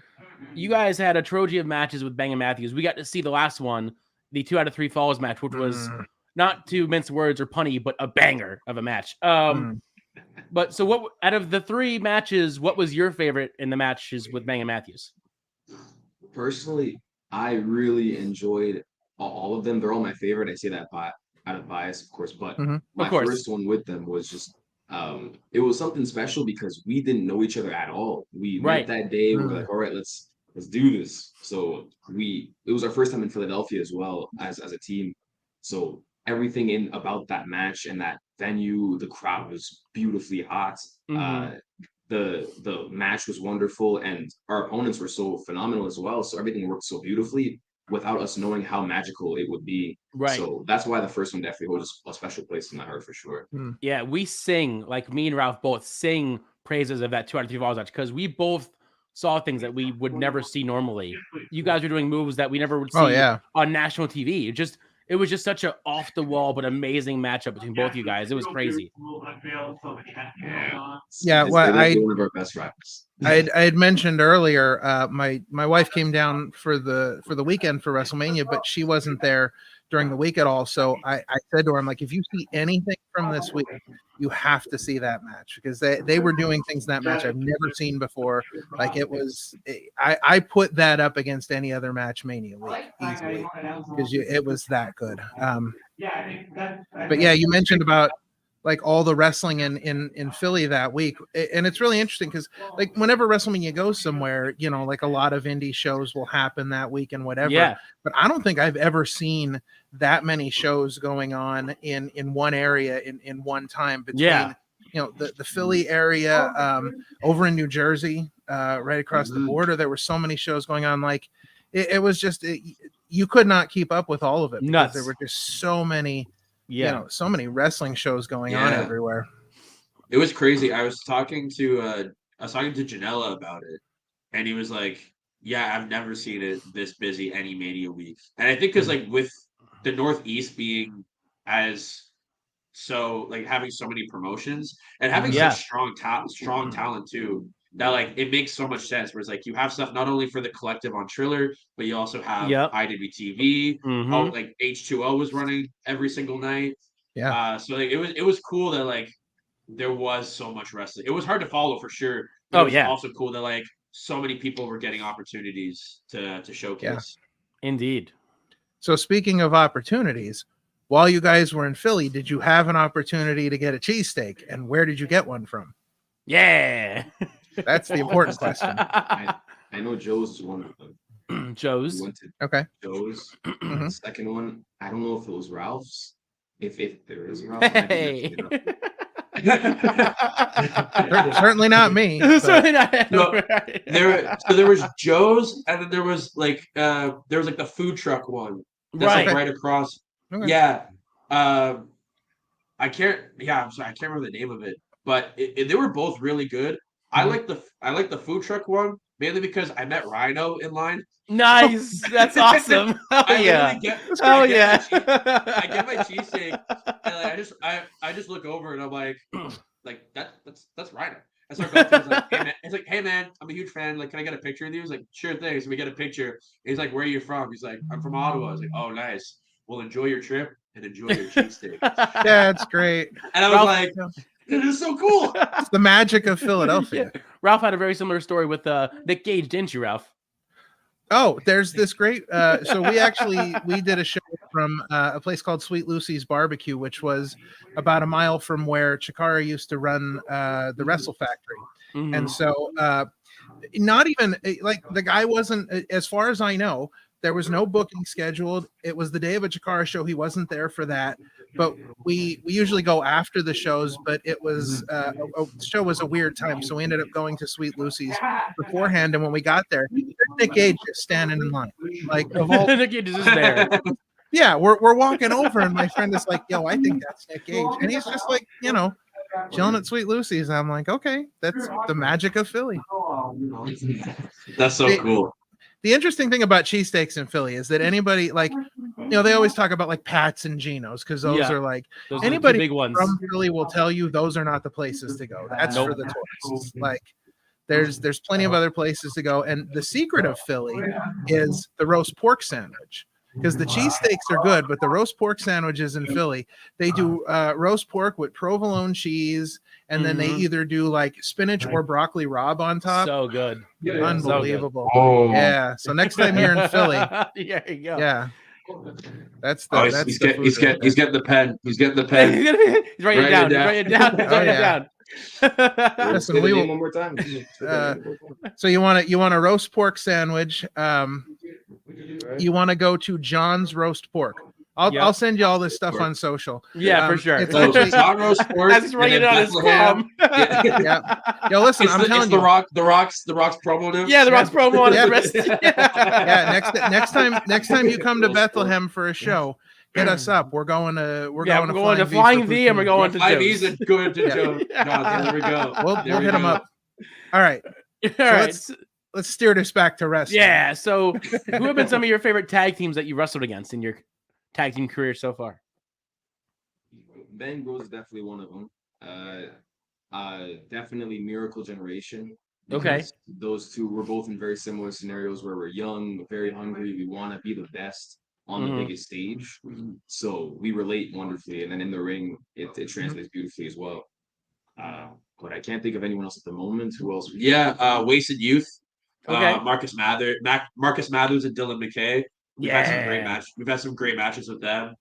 You guys had a trilogy of matches with Bang and Matthews. We got to see the last one, the 2 out of 3 falls match, which was not to mince words or punny, but a banger of a match. But so what out of the 3 matches, what was your favorite in the matches with Bang and Matthews? Personally, I really enjoyed all of them. They're all my favorite. I say that out of bias, of course, but my first one with them was just it was something special because we didn't know each other at all. We met that day. We were like, all right, let's do this. So it was our first time in Philadelphia as well as a team. So everything about that match and that venue, the crowd was beautifully hot. The match was wonderful and our opponents were so phenomenal as well. So everything worked so beautifully without us knowing how magical it would be. Right. So that's why the first one definitely holds a special place in my heart for sure. Yeah, we sing, like me and Ralph both sing praises of that 2 out of 3 falls match because we both saw things that we would never see normally. You guys were doing moves that we never would see on national TV. It was just such an off the wall but amazing matchup between both you guys. It was crazy. Yeah, well, one of our best rivals. I had mentioned earlier, my wife came down for the weekend for WrestleMania, but she wasn't there during the week at all. So I said to her, I'm like, if you see anything from this week, you have to see that match because they were doing things in that match I've never seen before. Like it was, I put that up against any other match Mania week easily because it was that good. But yeah, you mentioned about like all the wrestling in Philly that week. And it's really interesting because like whenever WrestleMania goes somewhere, you know, like a lot of indie shows will happen that week and whatever. Yeah. But I don't think I've ever seen that many shows going on in one area in one time between you know the Philly area, over in New Jersey, right across the border. There were so many shows going on. Like it was just you could not keep up with all of it because there were just so many. You know, so many wrestling shows going on everywhere. It was crazy. I was talking to Janela about it, and he was like, "Yeah, I've never seen it this busy any Mania week." And I think because like with the Northeast being like having so many promotions and having such strong talent too, that like it makes so much sense. Whereas like you have stuff not only for the collective on Triller, but you also have IWTV. Oh, like H2O was running every single night. Yeah. So like it was cool that like there was so much wrestling. It was hard to follow for sure. But it was also cool that like so many people were getting opportunities to showcase. Yeah. Indeed. So speaking of opportunities, while you guys were in Philly, did you have an opportunity to get a cheesesteak? And where did you get one from? Yeah. That's the important question. I know Joe's one of them. Joe's. Went to Okay. Joe's. Mhm. The second one, I don't know if it was Ralph's. If there is Ralph's, Hey. Certainly not me. Certainly not. No, there was Joe's, and then there was like the food truck one that's like right across. Okay. Yeah, I can't. Yeah, I'm sorry, I can't remember the name of it, but they were both really good. I like the food truck one mainly because I met Rhino in line. Nice. That's awesome. Oh yeah. I get my cheesesteak, and like, I just look over and I'm like that's Rhino. I start going to him, like, hey man. He's like, hey man, I'm a huge fan. Like, can I get a picture with you? He's like, sure thing. So we get a picture. He's like, where are you from? He's like, I'm from Ottawa. I was like, oh nice. Well, enjoy your trip and enjoy your cheesesteak. Yeah, it's great. And I was like, it is so cool. It's the magic of Philadelphia. Yeah. Ralph had a very similar story with Nick Gage, didn't you, Ralph? Oh, there's this great. So we did a show from a place called Sweet Lucy's Barbecue, which was about a mile from where Chikara used to run the Wrestle Factory. Mm-hmm. And so not even like the guy wasn't, as far as I know, there was no booking scheduled. It was the day of a Chikara show. He wasn't there for that. But we usually go after the shows, but it was the show was a weird time, so we ended up going to Sweet Lucy's beforehand. And when we got there, Nick Gage just standing in line, like of all. Nick Gage is there. Yeah, we're walking over, and my friend is like, "Yo, I think that's Nick Gage," and he's just like, you know, chilling at Sweet Lucy's. I'm like, okay, that's the magic of Philly. That's so cool. The interesting thing about cheesesteaks in Philly is that anybody, like, you know, they always talk about like Pat's and Geno's because those are like those anybody big ones from Philly will tell you those are not the places to go. That's for the tourists. Like, there's plenty of other places to go, and the secret of Philly is the roast pork sandwich. Because the cheesesteaks are good, but the roast pork sandwiches in Philly, they do roast pork with provolone cheese, and then they either do like spinach or broccoli rabe on top. So good. Unbelievable. So good. Oh. Yeah. So next time you're in Philly, there you go. Yeah. That's the he's getting the pen. He's getting the pen. He's writing it down. He's writing it down. He's writing it down. Listen, we will, one more time. So you want a roast pork sandwich. You want to go to John's Roast Pork. I'll send you all this stuff on social. Yeah, for sure. It's actually, John Roast Pork. That's just writing it on his palm. Yeah. Yo, listen, I'm telling you. The Rock's promo now. Yeah, the Rock's promo on his Yeah. wrist. Yeah. Next time you come to Bethlehem for a show, hit us up. We're going to Flying V, and we're going to Flying Joe's. V's and going to Joe. There we go. We'll hit them up. All right. All right. Let's steer this back to wrestling. Yeah. So, who have been some of your favorite tag teams that you wrestled against in your tag team career so far? Ben Rose is definitely one of them. Definitely Miracle Generation. Okay. Those two were both in very similar scenarios where we're young, very hungry. We want to be the best on the biggest stage. So we relate wonderfully. And then in the ring, it translates beautifully as well. But I can't think of anyone else at the moment. Who else? Wasted Youth. Okay. Marcus Mathers and Dylan McKay. We've had some great matches with them.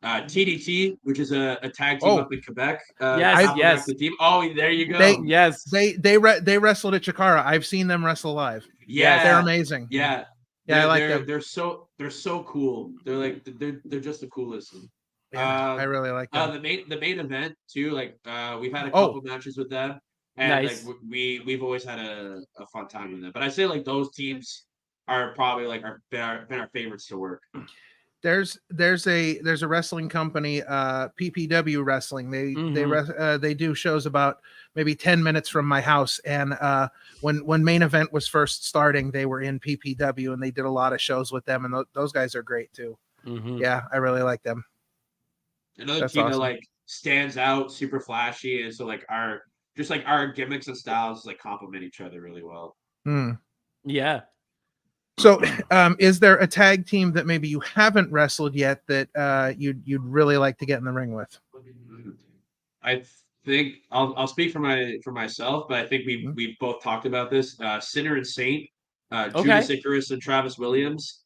TDT, which is a tag team up in Quebec. Yes. The team. Oh, there you go. They wrestled at Chikara. I've seen them wrestle live. Yeah, they're amazing. Yeah, I like them. They're so cool. They're just the coolest. Yeah, I really like them. The main event too. Like we've had a couple matches with them, and like we've always had a fun time with them. But I say like those teams are probably like been our favorites to work. There's a wrestling company, PPW Wrestling. They do shows about maybe 10 minutes from my house. And when main event was first starting, they were in PPW and they did a lot of shows with them. And those guys are great too. Yeah, I really like them. Another team that like stands out, super flashy, and so like our gimmicks and styles like complement each other really well. Yeah. So, is there a tag team that maybe you haven't wrestled yet that you'd really like to get in the ring with? I think I'll speak for myself, but I think we've both talked about this. Sinner and Saint, Judas Icarus and Travis Williams,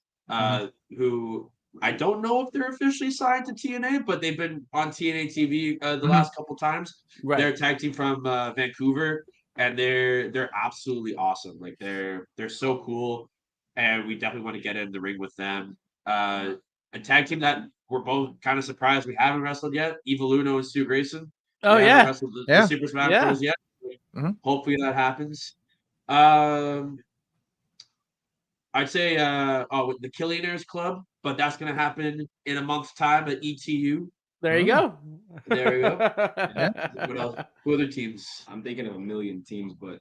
who I don't know if they're officially signed to TNA, but they've been on TNA TV the last couple times. Right. They're a tag team from Vancouver, and they're absolutely awesome. Like they're so cool. And we definitely want to get in the ring with them. A tag team that we're both kind of surprised we haven't wrestled yet. Eva Luno and Stu Grayson. Oh, we yeah. Wrestled the Super Smash Bros. Yet. Hopefully that happens. I'd say the Killionaires Club, but that's going to happen in a month's time at ETU. There you go. There you go. What else? Who other teams? I'm thinking of a million teams, but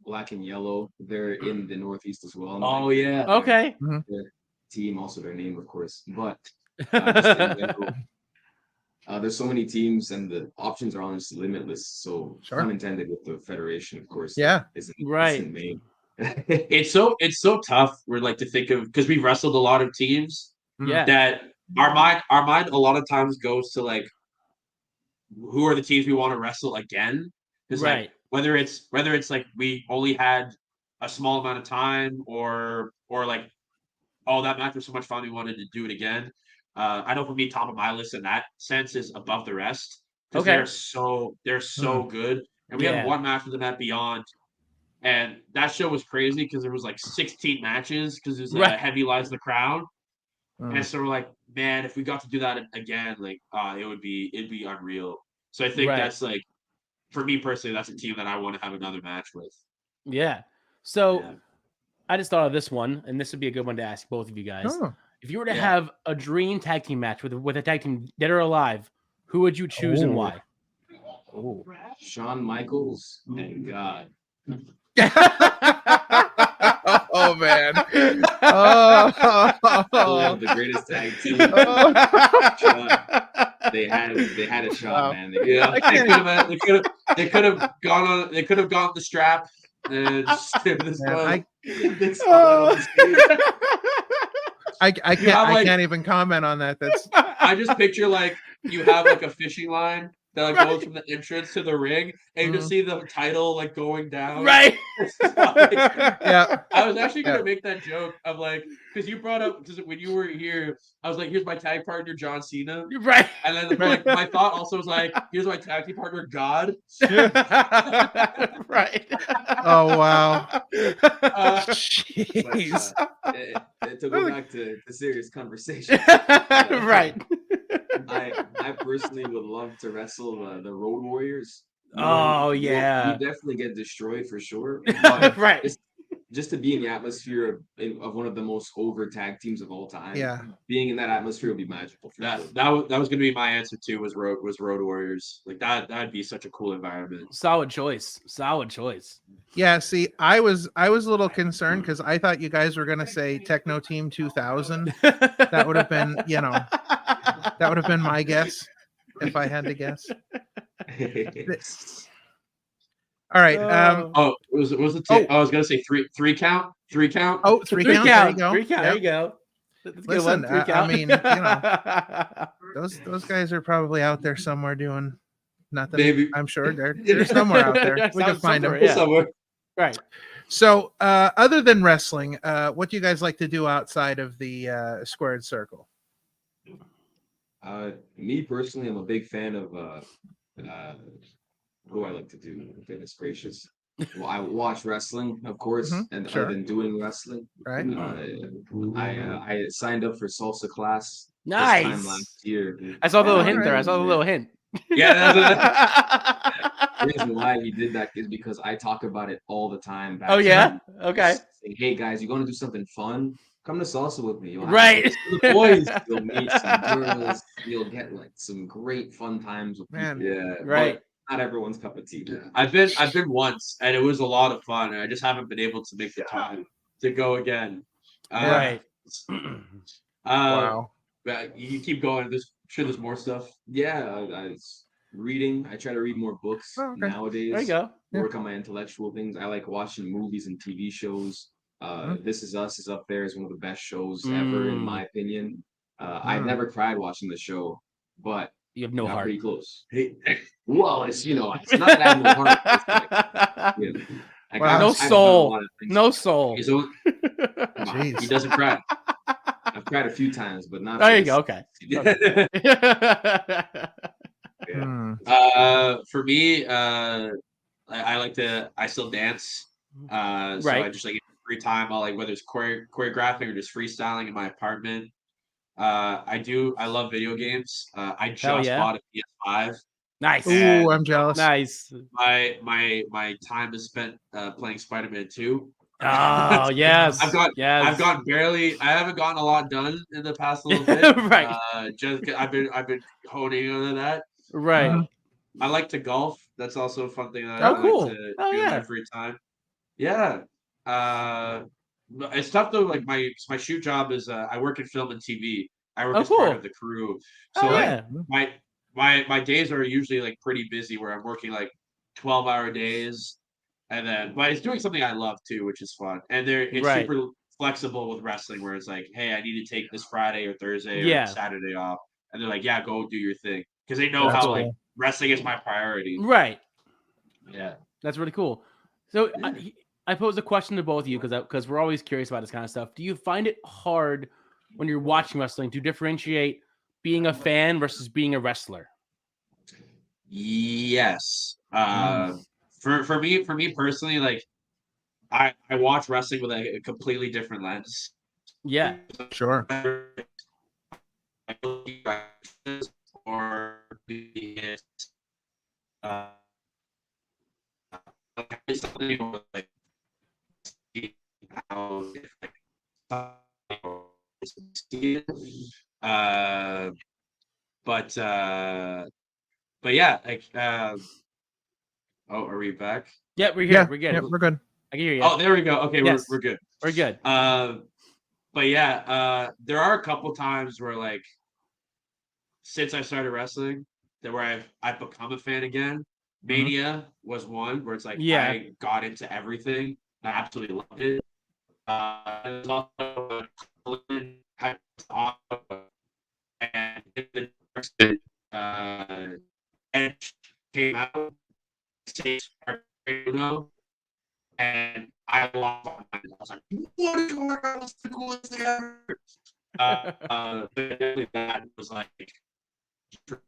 Black and Yellow, they're in the Northeast as well. Oh, yeah. Okay. Their team, also their name, of course. But just in general, there's so many teams, and the options are honestly limitless. So, unintended with the federation, of course. Yeah. Isn't main. It's so tough. We're like to think of, because we've wrestled a lot of teams. Yeah. That our mind a lot of times goes to like, who are the teams we want to wrestle again? Because like whether it's like we only had a small amount of time, or like, oh, that match was so much fun we wanted to do it again. I know for me, top of my list in that sense is Above the Rest, because they're so good. And we had one match with them at Beyond, and that show was crazy because there was like 16 matches because it was Heavy Lies the Crown. And so we're like, man, if we got to do that again, like, it'd be unreal. So I think that's like, for me personally, that's a team that I want to have another match with. Yeah. So I just thought of this one, and this would be a good one to ask both of you guys. If you were to have a dream tag team match with a tag team, dead or alive, who would you choose and why? Shawn Michaels and God. Oh man! The greatest tag team. They had a shot, man. They could have gone the strap and this I can't even comment on that. That's I just picture like you have like a fishing line that like goes from the entrance to the ring, and you just see the title like going down. Right. Yeah. I was actually gonna make that joke of like, because you brought up, because when you were here, I was like, here's my tag partner John Cena. Right. And then like my thought also was like, here's my tag team partner God. Right. Oh wow. Jeez. To go back to the serious conversation. Right. I personally would love to wrestle the Road Warriors. Oh yeah, you definitely get destroyed for sure. Right. Just to be in the atmosphere of one of the most over tag teams of all time. Yeah, being in that atmosphere would be magical. That was going to be my answer too. Was Road Warriors. Like that'd be such a cool environment. Solid choice. Yeah. See, I was a little concerned because I thought you guys were gonna say Techno Team 2000. That would have been, that would have been my guess if I had to guess. All right. Was it? I was gonna say three count. Oh, three count. There you go. There you go. Listen, I mean, those guys are probably out there somewhere doing nothing. Maybe. I'm sure they're somewhere out there. We can find them somewhere. Right. So, other than wrestling, what do you guys like to do outside of the squared circle? Me personally, I'm a big fan of who I like to do. Goodness gracious. Well, I watch wrestling, of course, and sure. I've been doing wrestling. Right. I signed up for salsa class this Nice. time last year. I saw the little Oh, hint there. I alright. saw the little hint. Yeah, The reason why he did that is because I talk about it all the time. Oh yeah. Okay. Saying, hey guys, you want to do something fun? Come to salsa with me. You'll have Right. some boys. You'll meet some girls. You'll get like some great fun times with Man. people. Yeah, Right. but not everyone's cup of tea. I've been once, and it was a lot of fun. And I just haven't been able to make the time to go again. Right. Wow. But you keep going. There's more stuff. Yeah, I reading. I try to read more books Oh, okay. nowadays. There you go. Work on my intellectual things. I like watching movies and TV shows. This Is Us is up there as one of the best shows ever, in my opinion. I've never cried watching the show, but You have no got heart. pretty close. Well, it's it's not that I have no heart. It's like, like, Wow. No I've done a soul. lot of things. No soul. He's a- Jeez. he doesn't cry. I've cried a few times, but not. There for you this. go. Okay. Yeah. Hmm. For me, I still dance. So Right. I just like in free time, I'll like whether it's choreographing or just freestyling in my apartment. I love video games. I just yeah. bought a PS5. Nice. Ooh, I'm jealous. Nice. My time is spent playing Spider-Man 2. Oh yes. I've got yes. I haven't gotten a lot done in the past little bit. Right. I've been honing on that. Right. I like to golf. That's also a fun thing that Oh, I cool. like to Oh, do in yeah. my free time. Yeah. But it's tough though. Like my shoot job is I work in film and TV. I work Oh, as part cool. of the crew. Oh, So like yeah. my days are usually like pretty busy where I'm working like 12-hour days. And then but it's doing something I love too, which is fun. And it's Right. super flexible with wrestling where it's like, hey, I need to take this Friday or Thursday Yeah. or Saturday off. And they're like, yeah, go do your thing. Because they know That's how like cool. wrestling is my priority. Right. Yeah. That's really cool. So I pose a question to both of you because we're always curious about this kind of stuff. Do you find it hard when you're watching wrestling to differentiate being a fan versus being a wrestler? Yes. For me personally, like I watch wrestling with a completely different lens. Yeah. Sure. Or be it something like how but yeah, like are we back? Yeah, we're here. Yeah, We're good. yeah, we're good. I can hear you. Oh, there we go. Okay, Yes. we're good. We're good. But yeah, there are a couple times where like since I started wrestling, that where I've become a fan again. Mania was one where it's like Yeah. I got into everything. I absolutely loved it. It was also and Edge came out, and I lost my mind. I was like, "What is going on? What's the coolest thing ever?" But definitely that was like. So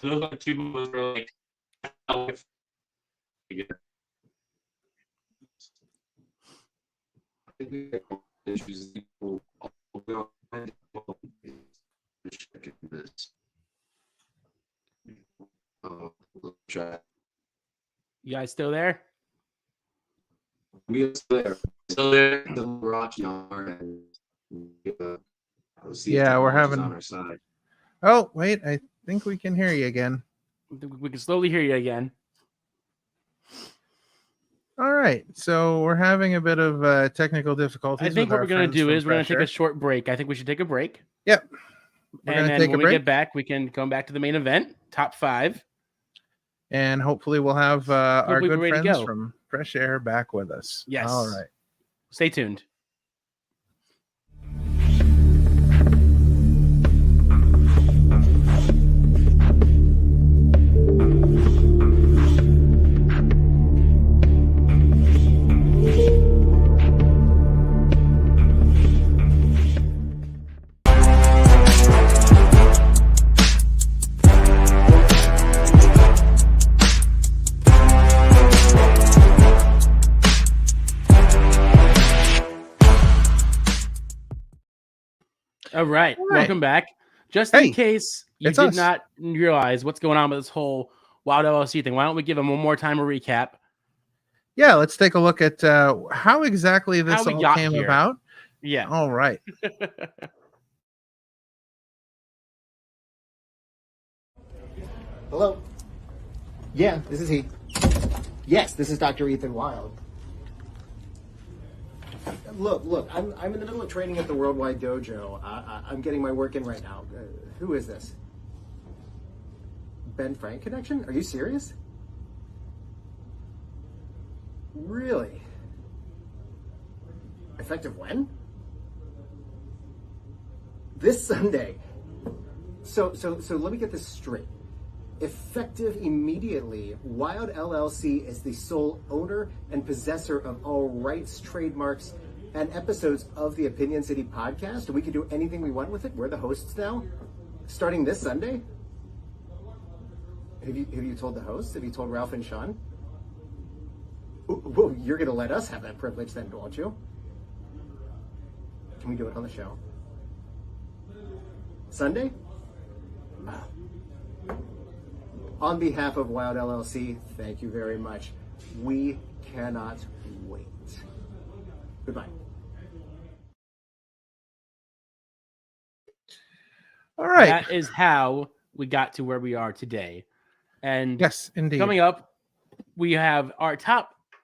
those are the two moments where like. You guys still there? We are still there. Yeah, we're having- on our side. Oh, wait. I think we can hear you again. We can slowly hear you again. All right. So we're having a bit of technical difficulties. I think with what our we're going to friends do from is we're going to take a Fresh short break. I think we should take a break. Yep. We're And gonna then take a when we break. get back, we can come back to the main event, top 5. Air, and hopefully we'll have our Hopefully good we're ready to friends go. from Fresh Air back with us. Yes. All right. Stay tuned. All right. All right. Welcome back. Just Hey, in case you it's did us. not realize what's going on with this whole Wild LLC thing, why don't we give them one more time a recap? Yeah, let's take a look at how exactly this How we all got came here. about. Yeah. All right. Hello? Yeah, this is he. Yes, this is Dr. Ethan Wild. Look, I'm in the middle of training at the Worldwide Dojo. I'm getting my work in right now. Who is this? Ben Frank connection? Are you serious? Really? Effective when? This Sunday. So let me get this straight. Effective immediately, Wild LLC is the sole owner and possessor of all rights, trademarks, and episodes of the Opinion City podcast. And we can do anything we want with it. We're the hosts now. Starting this Sunday. Have you told the hosts? Have you told Ralph and Sean? Well, you're going to let us have that privilege then, won't you? Can we do it on the show? Sunday? Wow. On behalf of Wild LLC, thank you very much. We cannot wait. Goodbye. All right. That is how we got to where we are today. And Yes, indeed. coming up, we have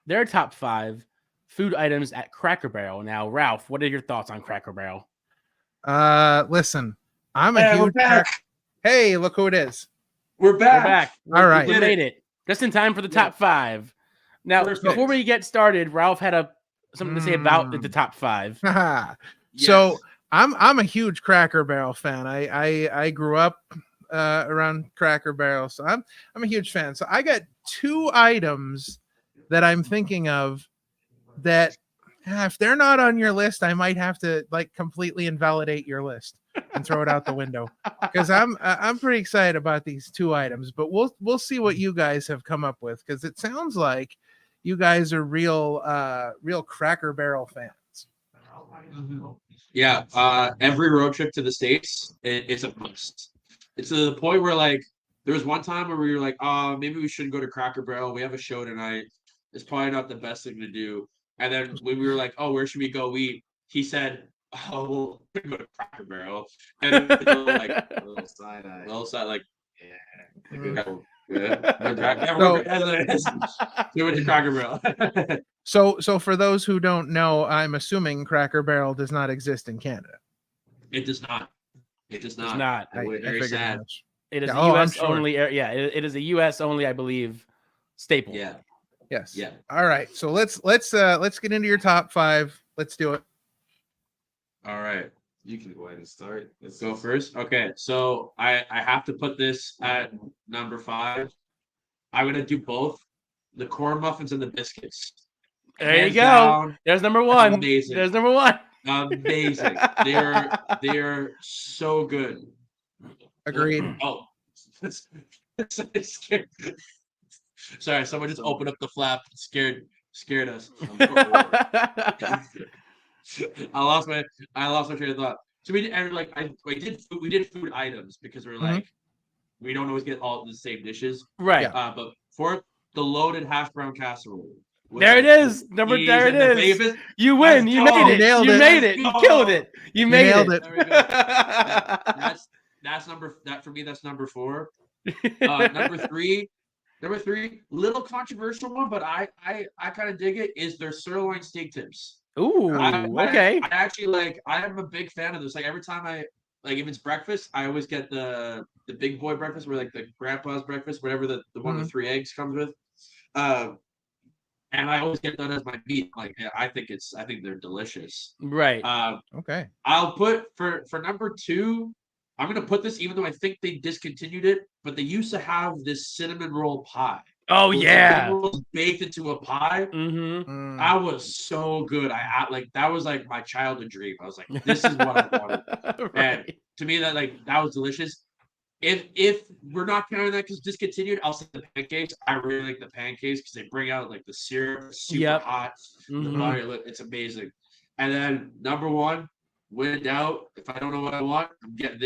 their top 5 food items at Cracker Barrel. Now, Ralph, what are your thoughts on Cracker Barrel? Listen, I'm a Hey, we're huge back. Hey, look who it is. We're back. We're back. All right. We made it. Just in time for the top 5. Now, Perfect. before we get started, Ralph had something to say about the top 5. Haha. Yes. So I'm a huge Cracker Barrel fan. I grew up around Cracker Barrel, so I'm a huge fan. So I got 2 items that I'm thinking of that if they're not on your list, I might have to like completely invalidate your list and throw it out the window, because I'm pretty excited about these 2 items. But we'll see what you guys have come up with, because it sounds like you guys are real Cracker Barrel fans. Yeah, every road trip to the States, it's a must. It's to the point where, like, there was one time where we were like, oh, maybe we should go to Cracker Barrel. We have a show tonight. It's probably not the best thing to do. And then when we were like, oh, where should we go eat? He said, oh, well, we're going to go to Cracker Barrel. And it was like, a little side eye. Like, yeah. We went to Cracker Barrel. So for those who don't know, I'm assuming Cracker Barrel does not exist in Canada. It does not. It does not. It's not. We're very figured sad. as much. It is Yeah, a I'm U.S. sure. only. Yeah, it is a U.S. only, I believe, staple. Yeah. Yes. Yeah. All right. So let's get into your top 5. Let's do it. All right. You can go ahead and start. Let's go first. Okay. So I have to put this at number 5. I'm gonna do both the corn muffins and the biscuits. There you Hands go. down, There's number 1. amazing. There's number 1. amazing. They are so good. Agreed. Oh, it's scared. Sorry, someone just opened up the flap. Scared us. I lost my train of thought. So we did food items because we're like we don't always get all the same dishes. Right. But for the loaded hash brown casserole. There it is. There it is. You win. You made it. Nailed You it. made it. You killed it. You made nailed it. it. There we go. That's for me. That's number 4. Number three, little controversial one, but I kind of dig it. Is their sirloin steak tips? Ooh. Okay. I actually I am a big fan of this. Like every time if it's breakfast, I always get the big boy breakfast, where like the grandpa's breakfast, whatever the one with 3 eggs comes with. And I always get that as my meat. Like I think they're delicious. Right. Okay. I'll put for number 2. I'm gonna put this, even though I think they discontinued it, but they used to have this cinnamon roll pie. Oh It was yeah. baked into a pie. Mm-hmm. That was so good. That was like my childhood dream. I was like, this is what I wanted. And to me, that was delicious. If we're not counting that because discontinued, I'll say the pancakes. I really like the pancakes because they bring out like the syrup super hot. The butter, it's amazing. And then number 1, when in doubt, if I don't know what I want, I'm getting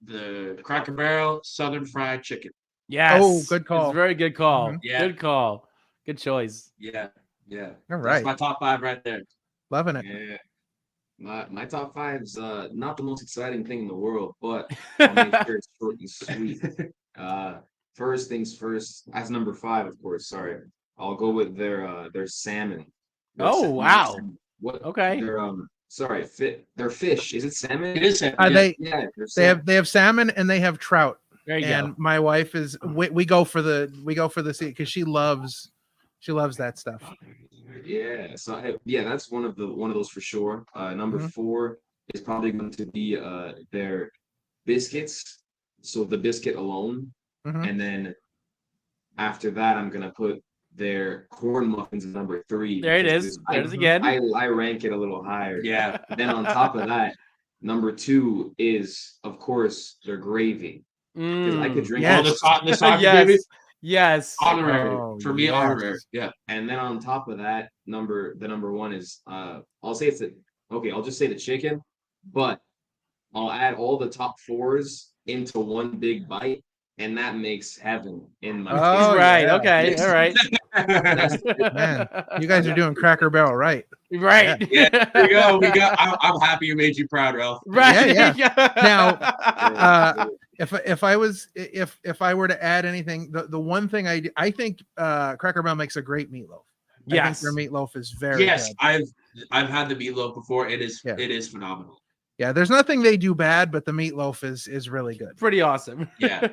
the Cracker Barrel Southern Fried Chicken. Yes. Oh, good call. It's a very good call. Yeah. Good call. Good choice. Yeah. All That's right. my top 5 right there. Loving it. Yeah. My top 5's not the most exciting thing in the world, but I'll make sure it's short and sweet. First things first, as number 5, of course. Sorry, I'll go with their salmon. Wow. What? Okay. Their fish. Is it salmon? It is salmon. Yeah, They have salmon and they have trout. There you And go. my wife is we go for the sea because she loves that stuff. Yeah, so that's one of those for sure. Number 4 is probably going to be their biscuits. So the biscuit alone, and then after that, I'm gonna put their corn muffins at number 3. There it is. There's again. I rank it a little higher. Yeah. Then on top of that, number 2 is of course their gravy. Because I could drink all the soccer yes. baby. Yes. Honorary. Oh, For me, yes. honorary. Yeah. And then on top of that, number 1 is I'll say I'll just say the chicken, but I'll add all the top 4s into one big bite, and that makes heaven in my Oh, right. yeah. Okay. All right. Man, you guys are doing Cracker Barrel right. Right. Yeah. There we go. I'm happy you made you proud, Ralph. Right. Yeah. Now, if I were to add anything, the one thing I think Cracker Barrel makes a great meatloaf. I think Yes. their meatloaf is very good. I've had the meatloaf before. It is phenomenal. Yeah, there's nothing they do bad, but the meatloaf is really good. Pretty awesome. Yeah.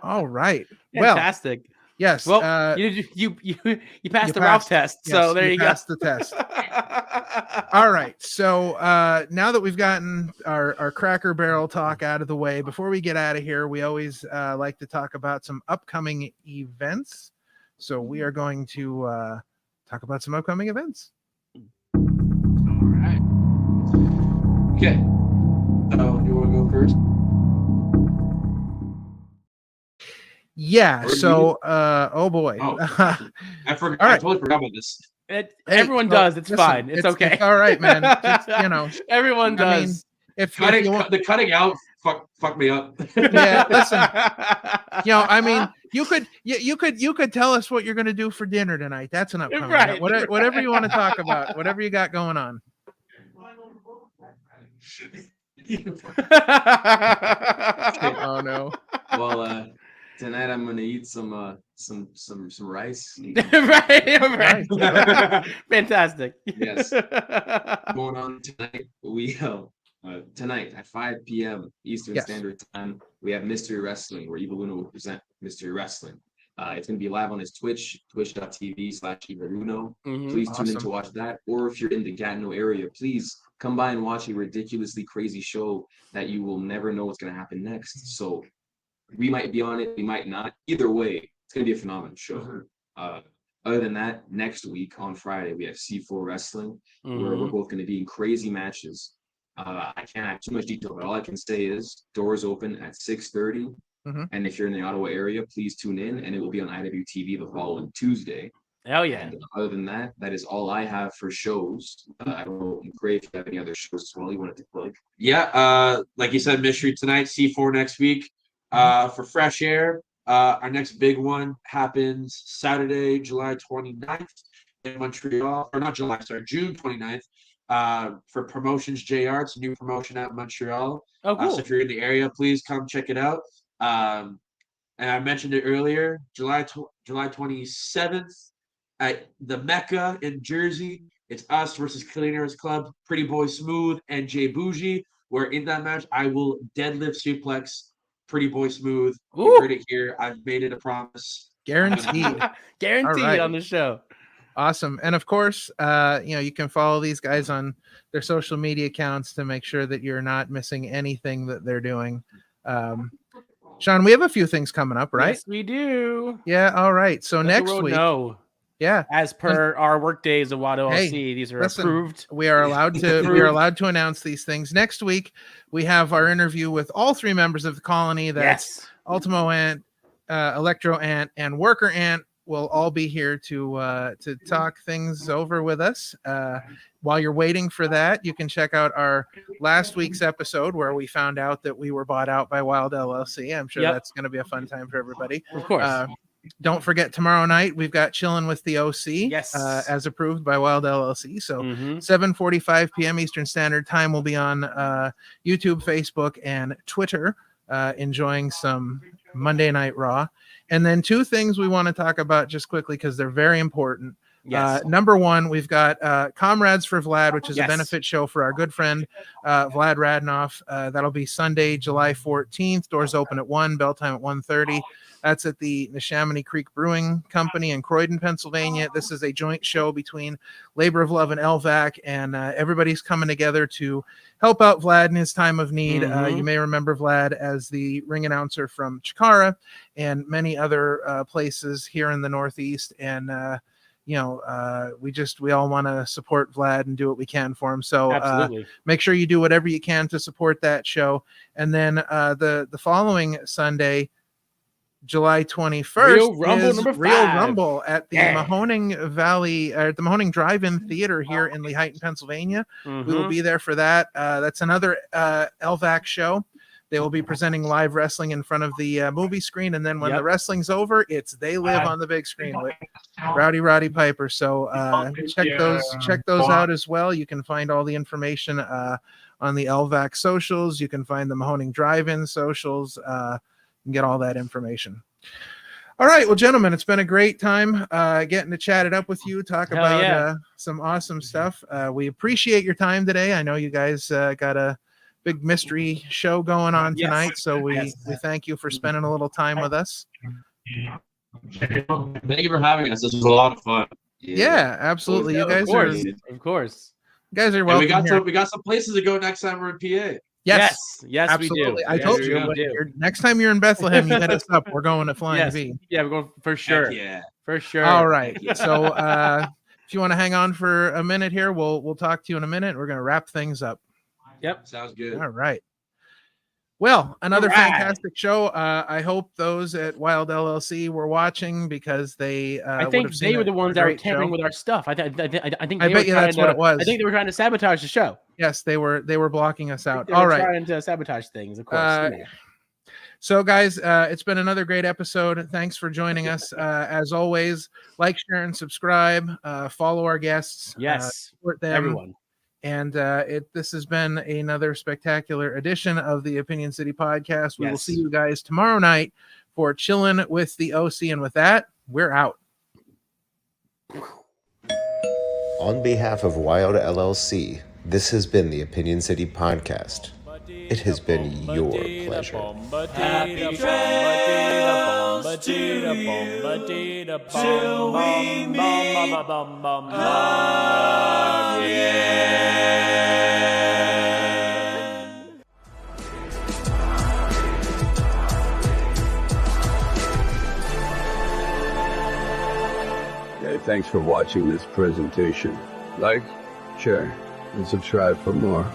All right. Fantastic. Well, yes. Well, you passed the Ralph test, yes, so there you go. Passed the test. All right. So now that we've gotten our Cracker Barrel talk out of the way, before we get out of here, we always like to talk about some upcoming events. So we are going to talk about some upcoming events. All right. Okay. You want to go first? Yeah. So, oh boy. Oh. I forgot. All right. I totally forgot about this. Everyone does. It's fine. It's okay. It's all right, man. Just, everyone does. I mean, if Cutting, you want, the cutting out fuck me up. yeah, listen. I mean, you could tell us what you're going to do for dinner tonight. That's an upcoming. Right, Whatever you want to talk about, whatever you got going on. Oh no. Well, tonight I'm gonna eat some rice. right. Fantastic. Yes. Going on tonight, we tonight at 5 p.m. Eastern Standard Time, we have Mystery Wrestling, where Evil Luna will present Mystery Wrestling. It's going to be live on his Twitch, twitch.tv/Eviluno. Please tune in to watch that. Or if you're in the Gatineau area, please come by and watch a ridiculously crazy show that you will never know what's going to happen next. So we might be on it, we might not. Either way, it's going to be a phenomenal show. Other than that, next week on Friday, we have C4 Wrestling, where we're both going to be in crazy matches. I can't have too much detail, but all I can say is doors open at 6:30. And if you're in the Ottawa area, please tune in, and it will be on IWTV the following Tuesday. Hell yeah. And other than that, that is all I have for shows. I don't know, Macrae, if you have any other shows as well you wanted to plug. Yeah, like you said, Mystery tonight, C4 next week. For Fresh Air, our next big one happens Saturday, July 29th in Montreal. Or not July, sorry, June 29th. For Promotions JR, it's a new promotion out in Montreal. Oh, cool. So if you're in the area, please come check it out. And I mentioned it earlier, July 27th at the Mecca in Jersey. It's us versus Cleaners Club, Pretty Boy Smooth, and Jay Bougie. Where in that match, I will deadlift suplex Pretty Boy Smooth. You heard it here. I've made it a promise. Guaranteed. Guaranteed right. on the show. Awesome. And of course, you can follow these guys on their social media accounts to make sure that you're not missing anything that they're doing. Sean, we have a few things coming up, right? Yes, we do. Yeah. All right. So next week, yeah, as per our work days of WAD OLC, Hey, these are listen, approved. We are allowed to announce these things. Next week, we have our interview with all three members of the colony. That's Ultimo Ant, Electro Ant, and Worker Ant. will all be here to talk things over with us. While you're waiting for that, you can check out our last week's episode where we found out that we were bought out by Wild LLC. I'm sure that's going to be a fun time for everybody. Of course. Don't forget, tomorrow night we've got Chillin' with the OC, Yes. as approved by Wild LLC. So 7:45 p.m. Eastern Standard Time will be on YouTube, Facebook, and Twitter, enjoying some Monday Night Raw. And then two things we want to talk about just quickly because they're very important. Yes. Number one, we've got Comrades for Vlad, which is Yes. a benefit show for our good friend Vlad Radnoff. That'll be Sunday, July 14th. Doors open at 1, bell time at 1:30. That's at the Neshaminy Creek Brewing Company in Croydon, Pennsylvania. This is a joint show between Labor of Love and LVAC, and everybody's coming together to help out Vlad in his time of need. You may remember Vlad as the ring announcer from Chikara and many other places here in the Northeast. And we all want to support Vlad and do what we can for him. So make sure you do whatever you can to support that show. And then the following Sunday, July 21st, Real Rumble number 5. Real Rumble at the Mahoning Valley, at the Mahoning Drive-In Theater here in Lehighton, Pennsylvania. We will be there for that. That's another LVAC show. They will be presenting live wrestling in front of the movie screen, and then when the wrestling's over, it's They Live on the big screen with Roddy Piper. So check those out as well. You can find all the information on the LVAC socials. You can find the Mahoning Drive-In socials. And get all that information. All right, well, gentlemen, it's been a great time getting to chat it up with you, talk about some awesome stuff. We appreciate your time today. I know you guys got a big mystery show going on tonight, so we thank you for spending a little time with us. Thank you for having us. This was a lot of fun. Yeah, absolutely. You guys of course. You guys are welcome. We got some places to go next time we're in PA. Yes, absolutely. We do. I told you. Next time you're in Bethlehem, you hit us up. We're going to Flyin V. Yeah, we're going for sure. For sure. All right. So if you want to hang on for a minute here, we'll talk to you in a minute. We're going to wrap things up. Yep. Sounds good. All right. Well, another fantastic show. I hope those at Wild LLC were watching because they. I think they were the ones that were tampering with our stuff. I think. I bet you that's what it was. I think they were trying to sabotage the show. Yes, they were blocking us out. They were trying to sabotage things, of course. So, guys, it's been another great episode. Thanks for joining us. As always, like, share, and subscribe. Follow our guests. Yes, support them. Everyone. And this has been another spectacular edition of the Opinion City Podcast. We will see you guys tomorrow night for Chillin' with the OC. And with that, we're out. On behalf of Wild LLC, this has been the Opinion City Podcast. It has been your pleasure. Happy trails to you till we meet again. Hey, thanks for watching this presentation. Like, share, and subscribe for more.